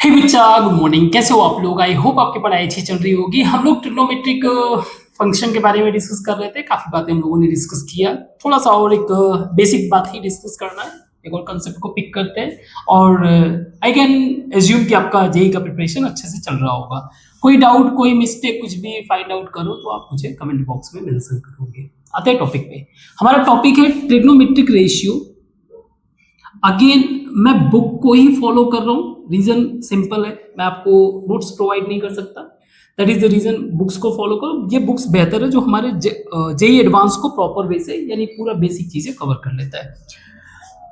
हे बच्चा, good morning. कैसे हो आप लोग? आई होप आपकी पढ़ाई अच्छी चल रही होगी। हम लोग ट्रिग्नोमेट्रिक फंक्शन के बारे में डिस्कस कर रहे थे। काफी बातें हम लोगों ने डिस्कस किया। थोड़ा सा और एक बेसिक बात ही डिस्कस करना है, एक और कंसेप्ट को पिक करते हैं। और आई कैन एज्यूम कि आपका जेई का प्रिपरेशन अच्छे से चल रहा होगा। कोई डाउट, कोई मिस्टेक, कुछ भी फाइंड आउट करो तो आप मुझे कमेंट बॉक्स में मेंशन करोगे। आते हैं टॉपिक पे। हमारा टॉपिक है ट्रिग्नोमेट्रिक रेशियो। अगेन मैं बुक को ही फॉलो कर रहा हूँ। रीजन सिंपल है, मैं आपको नोट्स प्रोवाइड नहीं कर सकता। That is the reason books को फॉलो करो। ये बुक्स बेहतर है जो हमारे जेई एडवांस को प्रॉपर वे से यानी पूरा बेसिक चीजें कवर कर लेता है।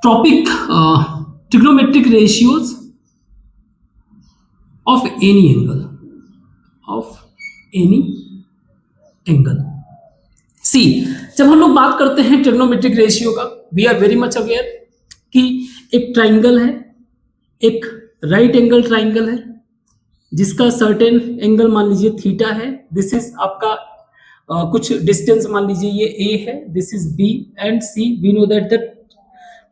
Topic trigonometric ratios of any angle, सी। जब हम लोग बात करते हैं ट्रिग्नोमेट्रिक रेशियो का, we are very much aware कि एक ट्राइंगल है, एक राइट एंगल ट्राइंगल है जिसका सर्टेन एंगल मान लीजिए थीटा है। दिस इज आपका कुछ डिस्टेंस मान लीजिए ये ए है, this is B and C. We know that the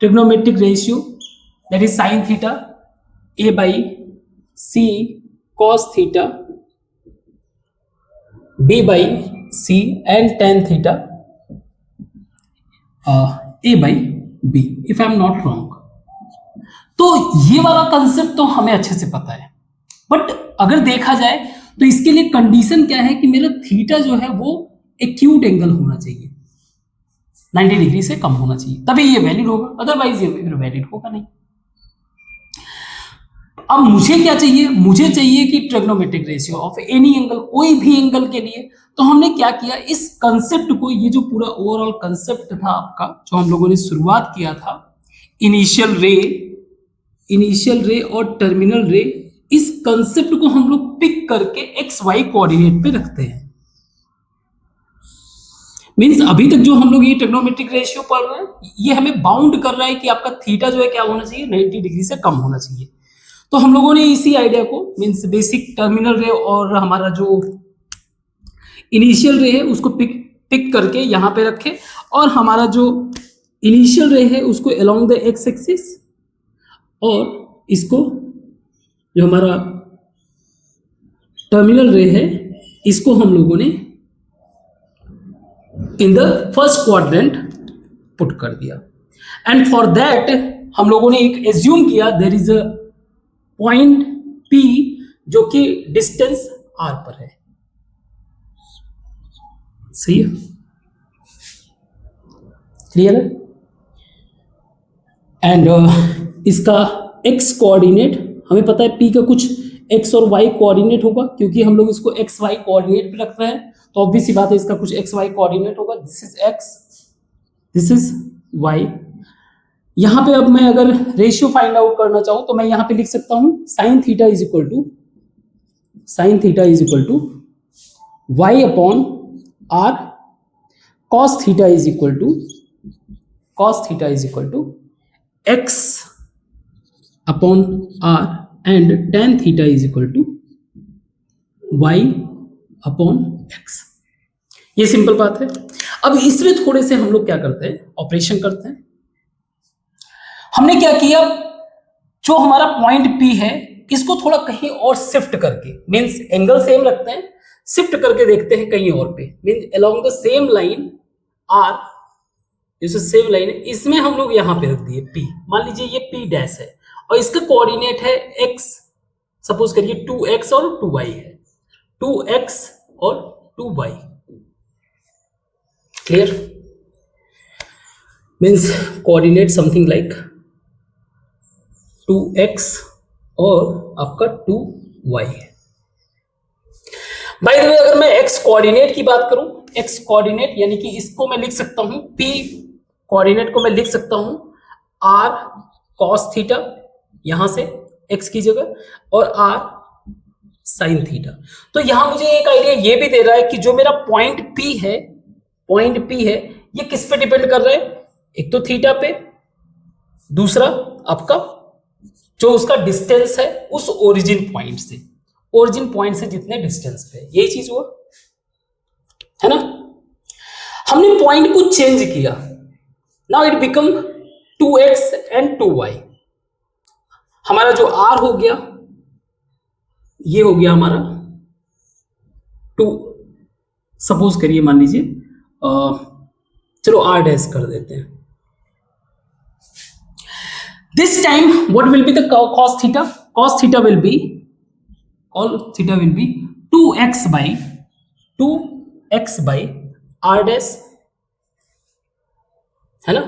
trigonometric ratio that is sine theta A by C cos theta B by C and tan theta A by B, if I am not wrong. तो ये वाला concept तो हमें अच्छे से पता है, but अगर देखा जाए तो इसके लिए कंडीशन क्या है कि मेरा थीटा जो है वो एक्यूट एंगल होना चाहिए, 90 डिग्री से कम होना चाहिए, तभी ये वैलिड होगा, अदरवाइज ये वैलिड होगा नहीं। अब मुझे क्या चाहिए? मुझे चाहिए कि trigonometric ratio of any angle, कोई भी एंगल के लिए। तो हमने क्या किया, इस कंसेप्ट को, ये जो पूरा ओवरऑल कंसेप्ट था आपका, जो हम लोगों ने शुरुआत किया था, इनिशियल रे और टर्मिनल रे, इस कंसेप्ट को हम लोग पिक करके एक्स वाई कोऑर्डिनेट पे रखते हैं। मींस अभी तक जो हम लोग ये ट्रिग्नोमेट्रिक रेशियो पढ़ रहे हैं, ये हमें बाउंड कर रहा है कि आपका थीटा जो है क्या होना चाहिए, 90 डिग्री से कम होना चाहिए। तो हम लोगों ने इसी आइडिया को, मींस बेसिक टर्मिनल रे और हमारा जो इनिशियल रे है उसको पिक करके यहां पे रखे, और हमारा जो इनिशियल रे है उसको अलोंग द एक्स एक्सिस, और इसको जो हमारा टर्मिनल रे है इसको हम लोगों ने in the first quadrant put कर दिया। एंड फॉर दैट हम लोगों ने एक एज्यूम किया there is a point P जो कि डिस्टेंस R पर है। सही है, क्लियर है? एंड इसका x कोऑर्डिनेट हमें पता है, P का कुछ x और y कोऑर्डिनेट होगा, क्योंकि हम लोग इसको x y कोऑर्डिनेट पे रख रहे हैं, तो ऑब्वियस सी बात है इसका कुछ x y कोऑर्डिनेट होगा। This is x, this is y। यहां पे अब मैं अगर रेशियो फाइंड आउट करना चाहूं तो मैं यहां पे लिख सकता हूं sine theta is equal to y upon r, cos theta is equal to x upon r and tan theta is equal to y upon x। ये सिंपल बात है। अब इसमें थोड़े से हम लोग क्या करते हैं, ऑपरेशन करते हैं। हमने क्या किया, जो हमारा पॉइंट P है इसको थोड़ा कहीं और शिफ्ट करके, मींस एंगल सेम रखते हैं, शिफ्ट करके देखते हैं कहीं और पे, means along the same line R, जैसे सेम लाइन है, इसमें हम लोग यहां पे रख दिए P। मान लीजिए ये P डैश है और इसका कोऑर्डिनेट है x, सपोज करिए 2x और 2y है, 2x और 2y। Clear? Means coordinate something like 2x और आपका 2y है। बाय द वे, अगर मैं x कोऑर्डिनेट की बात करूं, x कोऑर्डिनेट यानी कि इसको मैं लिख सकता हूं, p कोऑर्डिनेट को मैं लिख सकता हूं r cos थीटा यहां से x की जगह, और r sin थीटा। तो यहां मुझे एक आइडिया ये भी दे रहा है कि जो मेरा पॉइंट p है ये किस पे डिपेंड कर रहा है, एक तो थीटा पे, दूसरा आपका जो उसका डिस्टेंस है उस ओरिजिन पॉइंट से जितने डिस्टेंस पे, यही चीज हुआ है ना। हमने पॉइंट को चेंज किया, now it become 2x and 2y। हमारा जो r हो गया ये हो गया हमारा 2, सपोज करिए, मान लीजिए चलो r डैश कर देते हैं। This time what will be the cos theta? cos theta will be 2x by r dash, है ना,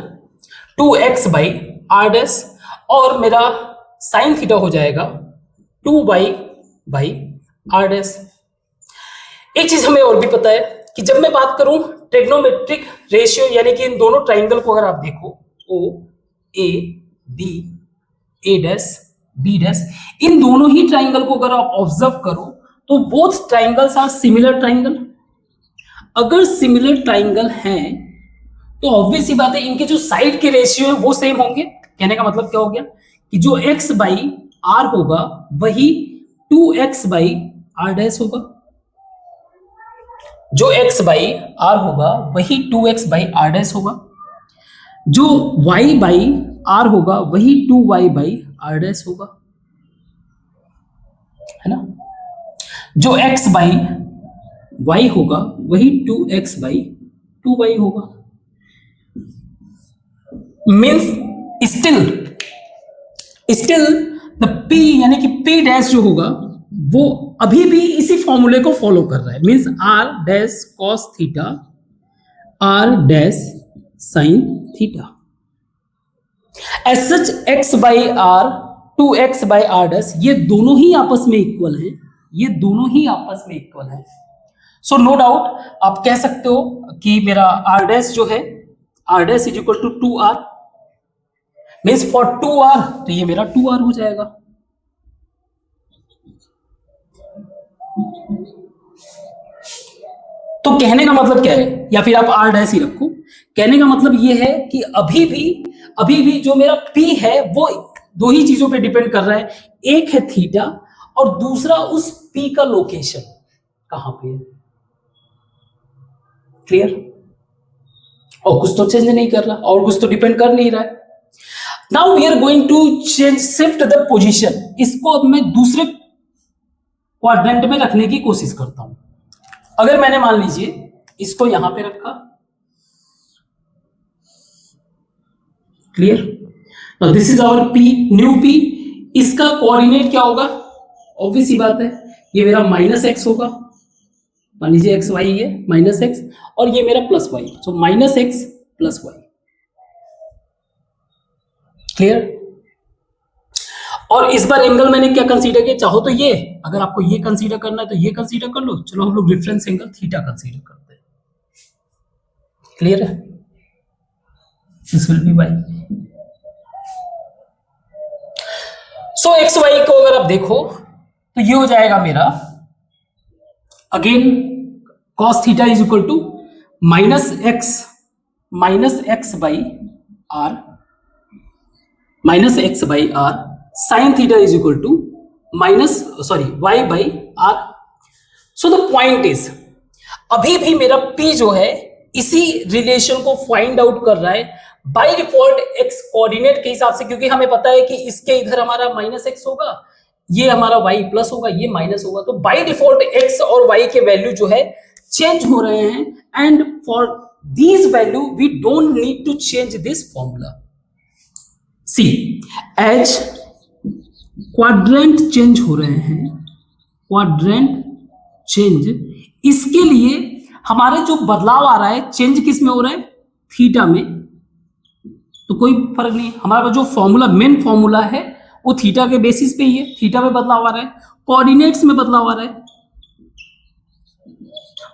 2x by r डैश, और मेरा साइन थीटा हो जाएगा 2y by r डैश। एक चीज हमें और भी पता है कि जब मैं बात करूं ट्रिग्नोमेट्रिक रेशियो, यानी कि इन दोनों ट्राइंगल को अगर आप देखो O A B, A dash B dash, इन दोनों ही ट्राइंगल को अगर आप ऑब्जर्व करो तो both triangles are similar triangle. अगर सिमिलर ट्राइंगल हैं तो ऑब्वियस सी बात है इनके जो साइड के रेशियो है वो सेम होंगे। कहने का मतलब क्या हो गया कि जो x बाई आर होगा वही 2x बाई आर डैश होगा, जो x बाई आर होगा वही 2x बाई आर डैश होगा, जो y बाई आर होगा वही 2y बाई आर डैश होगा, है ना, जो x बाई y होगा वही 2x बाई 2y होगा। मीन्स स्टिल द p यानी कि p डैश जो होगा वो अभी भी इसी फॉर्मूले को फॉलो कर रहा है। Means r dash cos theta, r dash sine theta. As such x by R 2x by R dash ये दोनों ही आपस में इक्वल है, ये दोनों ही आपस में इक्वल है। सो नो डाउट आप कह सकते हो कि मेरा r डैश जो है r dash is equal to 2r, means for 2r तो ये मेरा 2r हो जाएगा। तो कहने का मतलब क्या है, या फिर आप r डैश ही रखो, कहने का मतलब ये है कि अभी भी जो मेरा p है वो दो ही चीजों पे डिपेंड कर रहा है, एक है थीटा और दूसरा उस p का लोकेशन कहां पे है। क्लियर? और कुछ तो चेंज नहीं कर रहा और कुछ तो डिपेंड कर नहीं रहा है। Now we are going to change shift the position. इसको अब मैं दूसरे क्वाड्रेंट में रखने की कोशिश करता हूं। अगर मैंने मान लीजिए इसको यहां पे रखा, clear? Now this is our p, new p। इसका कोऑर्डिनेट क्या होगा? ऑब्वियस सी बात है ये मेरा -x होगा, मान लीजिए एक्स वाई है -x, और ये मेरा +y, सो -x + y। क्लियर? और इस बार एंगल मैंने क्या कंसीडर किया, चाहो तो ये, अगर आपको ये कंसीडर करना है तो ये कंसीडर कर लो। चलो हम लोग रेफरेंस एंगल थीटा कंसीडर करते हैं। क्लियर है? This will be y। So X Y को अगर आप देखो तो ये हो जाएगा मेरा again cos theta is equal to -x by R, sine theta is equal to y by R. So the point is अभी भी मेरा p जो है इसी रिलेशन को फाइंड आउट कर रहा है बाय डिफॉल्ट x कोऑर्डिनेट के हिसाब से, क्योंकि हमें पता है कि इसके इधर हमारा -x होगा, ये हमारा y प्लस होगा, ये माइनस होगा, तो बाय डिफॉल्ट x और y के वैल्यू जो है चेंज हो रहे हैं, and for these value we don't need to change this formula. See as quadrant change हो रहे हैं, क्वाड्रेंट चेंज, इसके लिए हमारे जो बदलाव आ रहा है चेंज किस में हो रहा है? थीटा में। तो कोई फर्क नहीं, हमारा जो फॉर्मूला मेन फॉर्मूला है वो थीटा के बेसिस पे ही है, थीटा में बदलाव आ रहा है, कोऑर्डिनेट्स में बदलाव आ रहा है।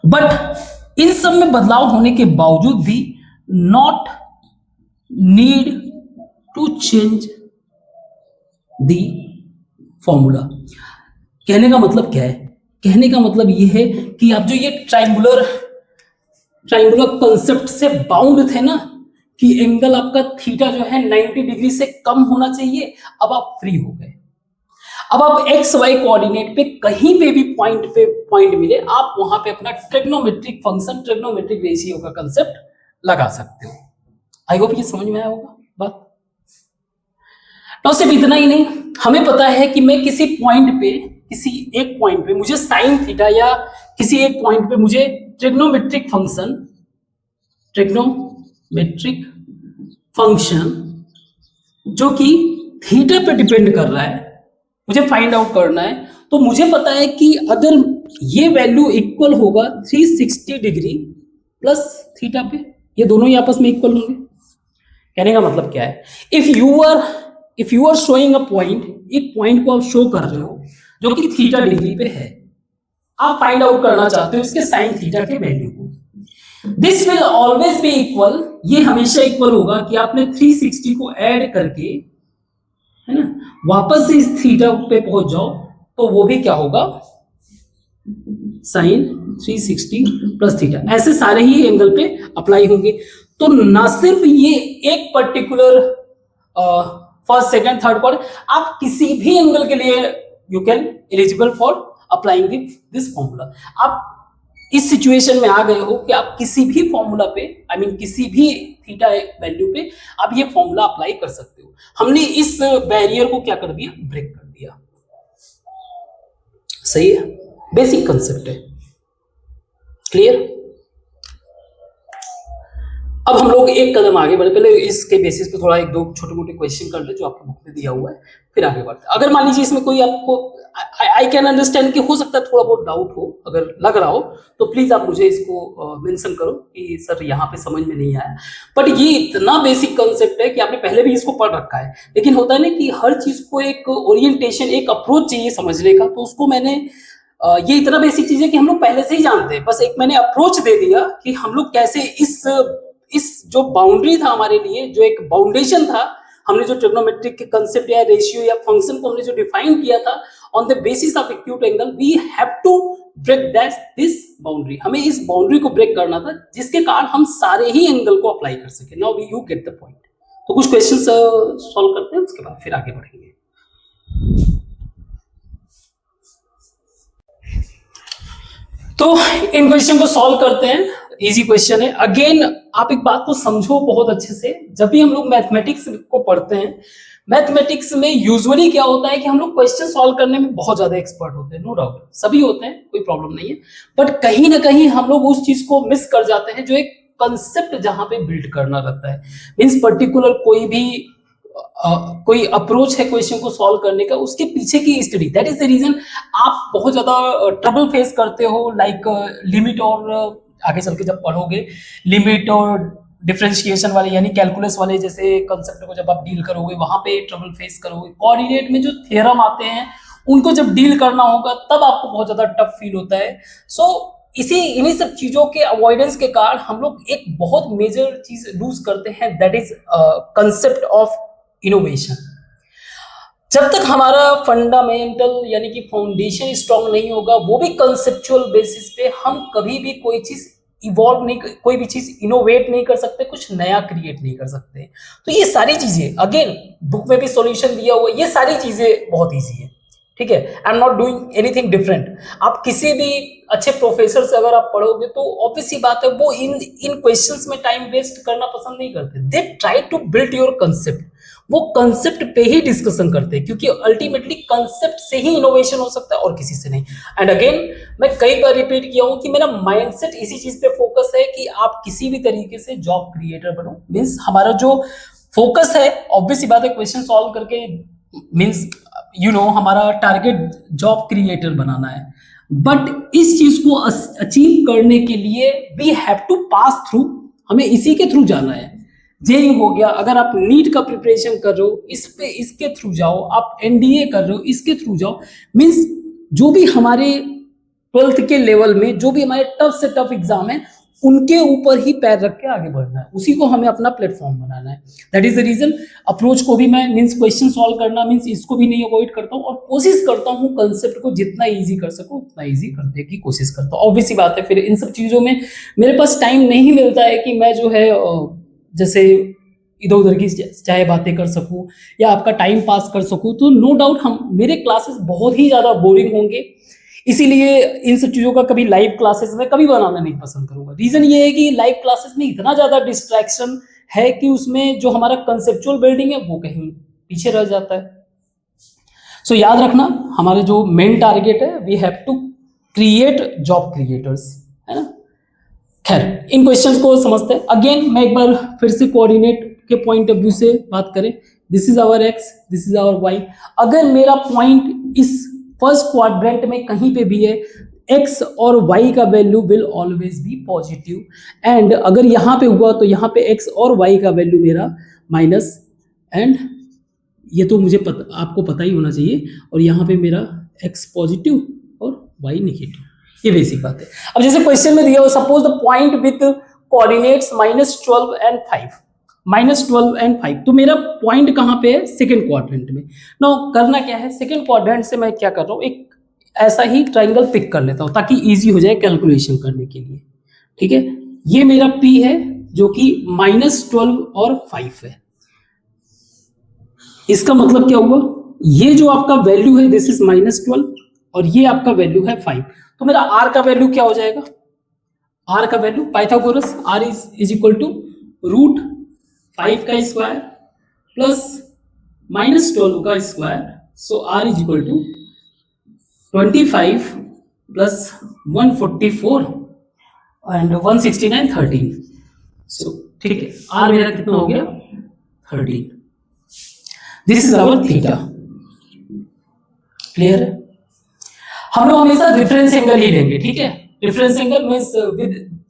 बट इन सब में बदलाव होने के बावजूद भी not need to change the formula. कहने का मतलब क्या है? कहने का मतलब यह है कि आप जो ये ट्रायंगुलर कंसेप्ट से बाउंड थे ना कि एंगल आपका थीटा जो है 90 डिग्री से कम होना चाहिए, अब आप फ्री हो गए। अब आप एक्स वाई कोऑर्डिनेट पे कहीं पे भी पॉइंट मिले, आप वहां पे अपना ट्रिग्नोमेट्रिक फंक्शन, ट्रिग्नोमेट्रिक रेशियो का कंसेप्ट लगा सकते हो। आई होप ये समझ में आया होगा बात। तो सिर्फ इतना ही नहीं, हमें पता है कि मैं किसी पॉइंट पे किसी एक पॉइंट पे मुझे साइन थीटा या किसी एक पॉइंट पे मुझे ट्रिग्नोमेट्रिक फंक्शन जो कि थीटा पे डिपेंड कर रहा है मुझे फाइंड आउट करना है, तो मुझे पता है कि अगर ये वैल्यू इक्वल होगा 360 डिग्री प्लस थीटा पे, ये दोनों ही आपस में इक्वल होंगे। कहने का मतलब क्या है, if you are showing a point, एक पॉइंट को आप शो कर रहे हो जो कि थीटा डिग्री पे है, आप फाइंड आउट करना चाहते हो इसके साइन थीटा के वैल्यू को, this will always be equal, ये हमेशा इक्वल होगा कि आपने 360 को ऐड करके, है ना, वापस से इस थीटा पे पहुंच जाओ तो वो भी क्या होगा, साइन 360 प्लस थीटा, ऐसे सारे ही एंगल पे अप्लाई होंगे। तो ना सिर्फ ये एक particular first second third quarter, आप किसी भी एंगल के लिए you can eligible for applying this formula. आप इस सिचुएशन में आ गए हो कि आप किसी भी फॉर्मूला पे, आई मीन किसी भी थीटा वैल्यू पे आप ये फॉर्मूला अप्लाई कर सकते हो। हमने इस बैरियर को क्या कर दिया, ब्रेक कर दिया। सही है, बेसिक कंसेप्ट है, क्लियर। अब हम लोग एक कदम आगे बढ़े, पहले इसके बेसिस पे थोड़ा एक दो छोटे मोटे क्वेश्चन कर ले जो आपके बुक में दिया हुआ है, फिर आगे बढ़ते। अगर मान लीजिए इसमें कोई आपको, आई कैन अंडरस्टैंड कि हो सकता है थोड़ा बहुत डाउट हो, अगर लग रहा हो तो प्लीज आप मुझे इसको मेंशन करो कि सर यहाँ पे समझ में नहीं आया। बट ये इतना बेसिक कंसेप्ट है कि आपने पहले भी इसको पढ़ रखा है, लेकिन होता है ना कि हर चीज को एक ओरिएंटेशन, एक अप्रोच चाहिए समझने का, तो उसको मैंने ये इतना बेसिक चीज है कि हम लोग पहले से ही जानते हैं, बस एक मैंने अप्रोच दे दिया कि हम लोग कैसे इस जो बाउंड्री था हमारे लिए, जो एक बाउंडेशन था, हमने जो ट्रिग्नोमेट्रिक के कंसेप्ट या रेशियो या फंक्शन को हमने जो डिफाइन किया था on the basis of acute angle, we have to break this boundary. हमें इस बाउंड्री को ब्रेक करना था जिसके कारण हम सारे ही एंगल को अप्लाई कर सके। Now you get the point. तो कुछ क्वेश्चन सॉल्व करते हैं, उसके बाद फिर आगे बढ़ेंगे। तो इन क्वेश्चन को सॉल्व करते हैं, इजी क्वेश्चन है। अगेन आप एक बात को समझो बहुत अच्छे से, जब भी हम लोग मैथमेटिक्स को पढ़ते हैं, मैथमेटिक्स में यूजुअली क्या होता है कि हम लोग क्वेश्चन सॉल्व करने में बहुत ज्यादा एक्सपर्ट होते हैं, नो डाउट सभी होते हैं, कोई प्रॉब्लम नहीं है, बट कहीं ना कहीं हम लोग उस चीज को मिस कर जाते हैं जो एक कंसेप्ट जहां पे बिल्ड करना रहता है। मीन्स पर्टिकुलर कोई अप्रोच है क्वेश्चन को सॉल्व करने का, उसके पीछे की study, that is the reason आप बहुत ज्यादा ट्रबल फेस करते हो, लाइक लिमिट, और आगे चल के जब पढ़ोगे लिमिट और डिफरेंशिएशन वाले यानी कैलकुलस वाले जैसे कंसेप्ट को जब आप डील करोगे वहां पे ट्रबल फेस करोगे। कोऑर्डिनेट में जो थ्योरम आते हैं उनको जब डील करना होगा तब आपको बहुत ज्यादा टफ फील होता है। सो इन्हीं सब चीजों के अवॉइडेंस के कारण हम लोग एक बहुत मेजर चीज लूज करते हैं, that is concept of innovation. जब तक हमारा फंडामेंटल यानी कि फाउंडेशन स्ट्रांग नहीं होगा, वो भी कंसेप्चुअल बेसिस पे, हम कभी भी कोई चीज इवॉल्व नहीं, कोई भी चीज इनोवेट नहीं कर सकते, कुछ नया क्रिएट नहीं कर सकते। तो ये सारी चीजें अगेन बुक में भी सॉल्यूशन दिया हुआ है, ये सारी चीजें बहुत इजी है, ठीक है। आई am not doing anything different. आप किसी भी अच्छे प्रोफेसर से अगर आप पढ़ोगे तो ऑब्वियस सी बात है वो इन क्वेश्चंस में टाइम वेस्ट करना पसंद नहीं करते, they try to build your concept, वो कंसेप्ट पे ही डिस्कशन करते हैं, क्योंकि अल्टीमेटली कंसेप्ट से ही इनोवेशन हो सकता है और किसी से नहीं। एंड अगेन मैं कई बार रिपीट किया हूं कि मेरा माइंडसेट इसी चीज पे फोकस है कि आप किसी भी तरीके से जॉब क्रिएटर बनो। मीन्स हमारा जो फोकस है, ऑब्वियस सी बात है, क्वेश्चन सॉल्व करके, मीन्स हमारा टारगेट जॉब क्रिएटर बनाना है। बट इस चीज को अचीव करने के लिए we have to pass through, हमें इसी के थ्रू जाना है। जेई हो गया, अगर आप नीट का प्रिपरेशन कर रहे हो इसके थ्रू जाओ, आप एनडीए कर रहे हो इसके थ्रू जाओ। मीन्स जो भी हमारे 12th के लेवल में जो भी हमारे टफ से टफ एग्जाम है उनके ऊपर ही पैर रख के आगे बढ़ना है, उसी को हमें अपना प्लेटफॉर्म बनाना है। That is the reason approach को भी मैं मीन्स क्वेश्चन सॉल्व करना मीन्स इसको भी नहीं अवॉइड करता हूँ, और कोशिश करता हूँ कंसेप्ट को जितना ईजी कर सकूँ उतना ईजी करने की कोशिश करता हूँ। ऑब्वियस सी बात है, फिर इन सब चीजों में मेरे पास टाइम नहीं मिलता है कि मैं जो है जैसे इधर उधर की चाहे बातें कर सकूं या आपका टाइम पास कर सकूं। तो नो डाउट मेरे क्लासेस बहुत ही ज्यादा बोरिंग होंगे, इसीलिए इन सब चीजों का कभी लाइव क्लासेस में कभी बनाना नहीं पसंद करूंगा। रीजन ये है कि लाइव क्लासेस में इतना ज्यादा डिस्ट्रैक्शन है कि उसमें जो हमारा कंसेप्चुअल बिल्डिंग है वो कहीं पीछे रह जाता है। सो याद रखना हमारे जो मेन टारगेट है, we have to create job creators, है ना। खैर इन क्वेश्चंस को समझते हैं। अगेन मैं एक बार फिर से कोऑर्डिनेट के पॉइंट ऑफ व्यू से बात करें, this is our X, this is our Y. अगर मेरा पॉइंट इस फर्स्ट क्वाड्रेंट में कहीं पे भी है, एक्स और वाई का value will always be positive, and अगर यहाँ पे हुआ तो यहाँ पे एक्स और वाई का वैल्यू मेरा माइनस, एंड ये तो मुझे आपको पता ही होना चाहिए, और यहाँ पे मेरा एक्स पॉजिटिव और वाई नेगेटिव, ये बेसिक बात है। अब जैसे क्वेश्चन में दिया हो, suppose the point with coordinates -12 and 5, -12 and 5, तो मेरा पॉइंट कहाँ पे है, सेकंड क्वाड्रेंट में। नाउ करना क्या है, सेकंड क्वाड्रेंट से मैं क्या कर रहा हूँ, एक ऐसा ही ट्राइंगल पिक कर लेता हूँ ताकि इजी हो जाए कैलकुलेशन करने के लिए, ठीक है। ये मेरा P है जो कि -12 और 5 है। इसका मतलब क्या हुआ, ये जो आपका वैल्यू है दिस इज -12 और ये आपका वैल्यू है 5, तो मेरा R का वैल्यू क्या हो जाएगा, R का value Pythagoras R is equal to √5 का स्क्वायर प्लस -12 का square, so R is equal to 25 plus 144 and 169 13, so ठीक है, R मेरा कितना हो गया 13। This is our theta, clear है। हम लोग हमेशा रेफरेंस एंगल ही लेंगे, ठीक है। Reference angle means with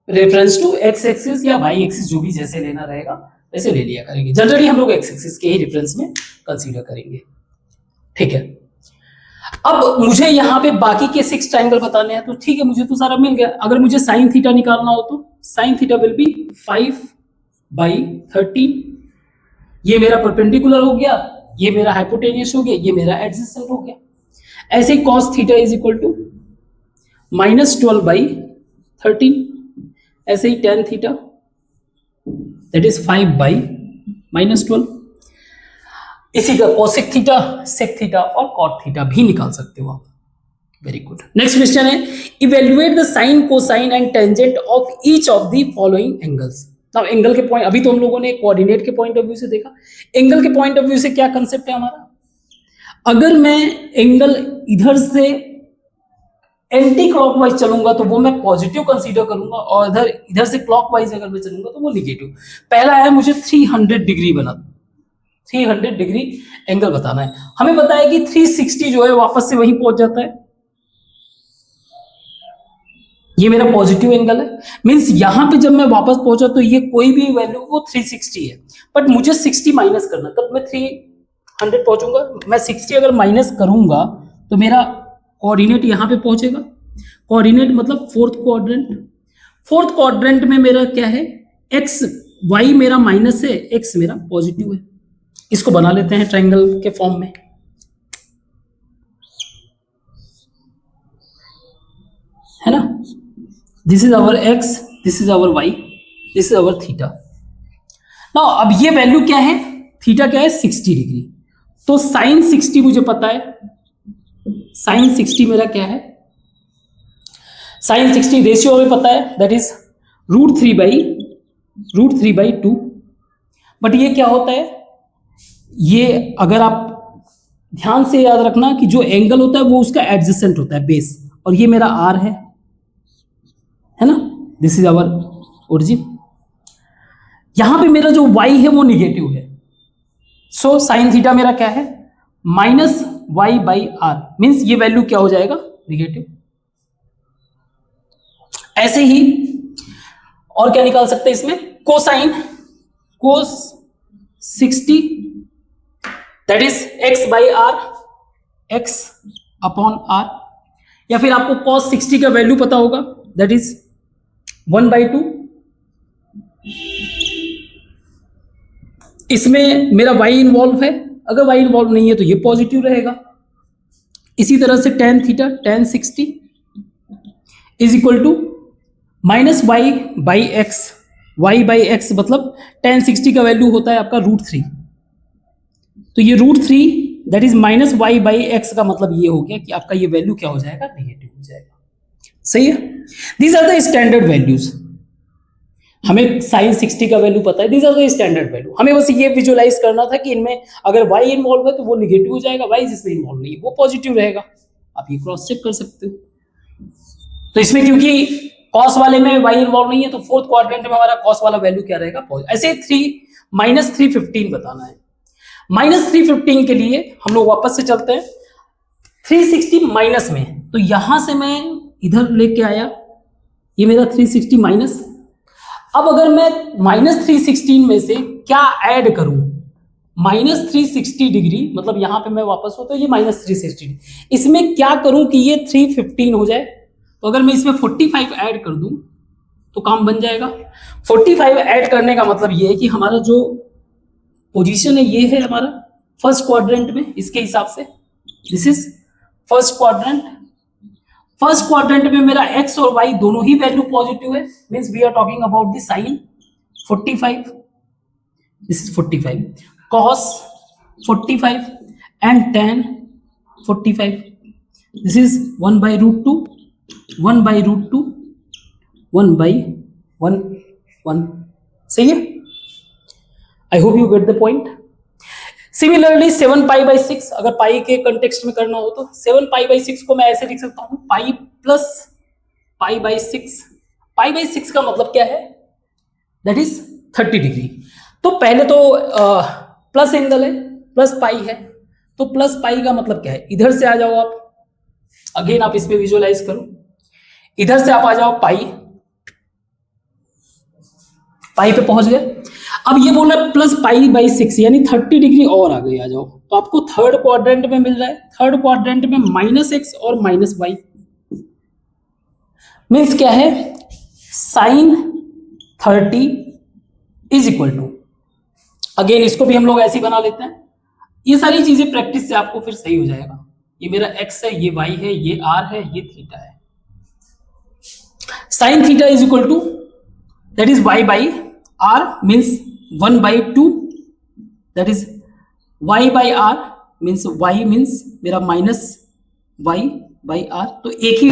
reference to X axis या वाई एक्सिस, जो भी जैसे लेना रहेगा वैसे ले लिया करेंगे। जनरली हम लोग एक्स एक्सिस के ही रेफरेंस में कंसीडर करेंगे, ठीक है। अब मुझे यहाँ पे बाकी के 6 ट्रायंगल बताने हैं, तो ठीक है, मुझे तो सारा मिल गया। अगर मुझे साइन थीटा निकालना हो तो साइन थीटा विल बी 5/13, ये मेरा परपेंडिकुलर हो गया, ये मेरा हाइपोटेनियस हो गया, ये मेरा एडजेसेंट हो गया। ऐसे ही cos theta is equal to -12/13, ऐसे ही tan थीटा दैट इज 5/-12। इसी का cosec थीटा, sec थीटा और cot थीटा भी निकाल सकते हो आप। Very good. नेक्स्ट क्वेश्चन है, evaluate the sine, cosine and tangent of each of the following angles. Now angle के पॉइंट, अभी तो हम लोगों ने कोऑर्डिनेट के पॉइंट ऑफ व्यू से देखा, एंगल के पॉइंट ऑफ व्यू से क्या कंसेप्ट है हमारा। अगर मैं एंगल इधर से एंटी क्लॉकवाइज चलूंगा तो वो मैं पॉजिटिव कंसीडर करूंगा, और इधर से क्लॉकवाइज अगर मैं चलूंगा तो वो निगेटिव। पहला है मुझे 300 डिग्री बना, 300 डिग्री एंगल बताना है। हमें पता है कि 360 जो है वापस से वहीं पहुंच जाता है, ये मेरा पॉजिटिव एंगल है। मींस यहां पे जब मैं वापस पहुंचा तो ये कोई भी वैल्यू वो 360 है, बट मुझे 60 माइनस करना, तब मैं 300 पहुंचूंगा। मैं 60 अगर माइनस करूंगा तो मेरा कोऑर्डिनेट यहां पे पहुंचेगा। कोऑर्डिनेट मतलब फोर्थ क्वाड्रेंट। फोर्थ क्वाड्रेंट में मेरा क्या है, एक्स वाई मेरा माइनस है, एक्स मेरा पॉजिटिव है। इसको बना लेते हैं ट्रायंगल के फॉर्म में, है ना। This is our X, this is our Y, this is our theta. Now अब ये वैल्यू क्या है, थीटा क्या है 60 डिग्री, तो साइन 60 मुझे पता है। साइन 60 मेरा क्या है, साइन 60 रेशियो हमें पता है, दैट इज √3/2। बट ये क्या होता है, ये अगर आप ध्यान से याद रखना कि जो एंगल होता है वो उसका एडजेसेंट होता है, बेस, और ये मेरा आर है ना। This is our origin. यहां पे मेरा जो y है वो निगेटिव है, सो साइन थीटा मेरा क्या है -y/r, मींस ये वैल्यू क्या हो जाएगा, निगेटिव। ऐसे ही और क्या निकाल सकते हैं इसमें, cosine, cos 60 that is x/r, x/r, या फिर आपको cos 60 का वैल्यू पता होगा, दैट इज 1/2। इसमें मेरा y इन्वॉल्व है, अगर y इन्वॉल्व नहीं है तो ये पॉजिटिव रहेगा। इसी तरह से tan theta, tan 60 is equal to -y/x, y/x मतलब tan 60 का वैल्यू होता है आपका √3, तो ये √3 दैट इज -y/x का मतलब ये हो गया कि आपका ये वैल्यू क्या हो जाएगा, नेगेटिव हो जाएगा। सही है। These are the standard values. हमें साइन 60 का वैल्यू पता है, these are the standard value. हमें बस ये विजुअलाइज करना था कि इनमें अगर y इन्वॉल्व है तो वो निगेटिव हो जाएगा, y जिसमें इन्वॉल्व नहीं है वो पॉजिटिव रहेगा। आप ये क्रॉस चेक कर सकते हो। तो इसमें क्योंकि कॉस वाले में y इन्वॉल्व नहीं है तो फोर्थ क्वाड्रेंट में हमारा कॉस वाला वैल्यू क्या रहेगा, ऐसे 3 बताना है। -315 के लिए हम लोग वापस से चलते हैं 360 माइनस में, तो यहां से मैं इधर लेके आया, ये मेरा 360 माइनस। अब अगर मैं -316 में से क्या ऐड करूं, -360 डिग्री, मतलब यहां पे मैं वापस हो तो ये -360, इसमें क्या करूं कि ये 315 हो जाए। तो अगर मैं इसमें 45 ऐड कर दूं तो काम बन जाएगा। 45 ऐड करने का मतलब ये है कि हमारा जो पोजीशन है ये है हमारा फर्स्ट क्वाड्रेंट में, इसके हिसाब से this is first quadrant. First quadrant में मेरा x और y दोनों ही वैल्यू पॉजिटिव है, means we are talking about the sine 45, this is 45, cos 45 and tan 45, this is 1/√2, 1/√2, 1/1, सही है। I hope you get the point. Similarly 7π/6 अगर पाई के कंटेक्स्ट में करना हो तो 7π/6 को मैं ऐसे लिख सकता हूं पाई प्लस π/6। π/6 का मतलब क्या है, दैट इज 30 डिग्री। तो पहले तो प्लस एंगल है, प्लस पाई है, तो प्लस पाई का मतलब क्या है, इधर से आ जाओ आप, अगेन आप इसमें विजुअलाइज करो, इधर से आप आ जाओ पाई पे पहुंच गए। अब ये बोल रहा है प्लस π/6 यानी 30 डिग्री और आगे आ जाओ, तो आपको थर्ड क्वाड्रेंट में मिल रहा है। थर्ड क्वाड्रेंट में -x और -y मीन्स क्या है, sine 30 is equal to, again इसको भी हम लोग ऐसे ही बना लेते हैं। ये सारी चीजें प्रैक्टिस से आपको फिर सही हो जाएगा। ये मेरा x है, ये y है, ये r है, ये थीटा है। Sine theta is equal to that is y/r means 1/2, that is y/r means y means मेरा -y/r। तो एक ही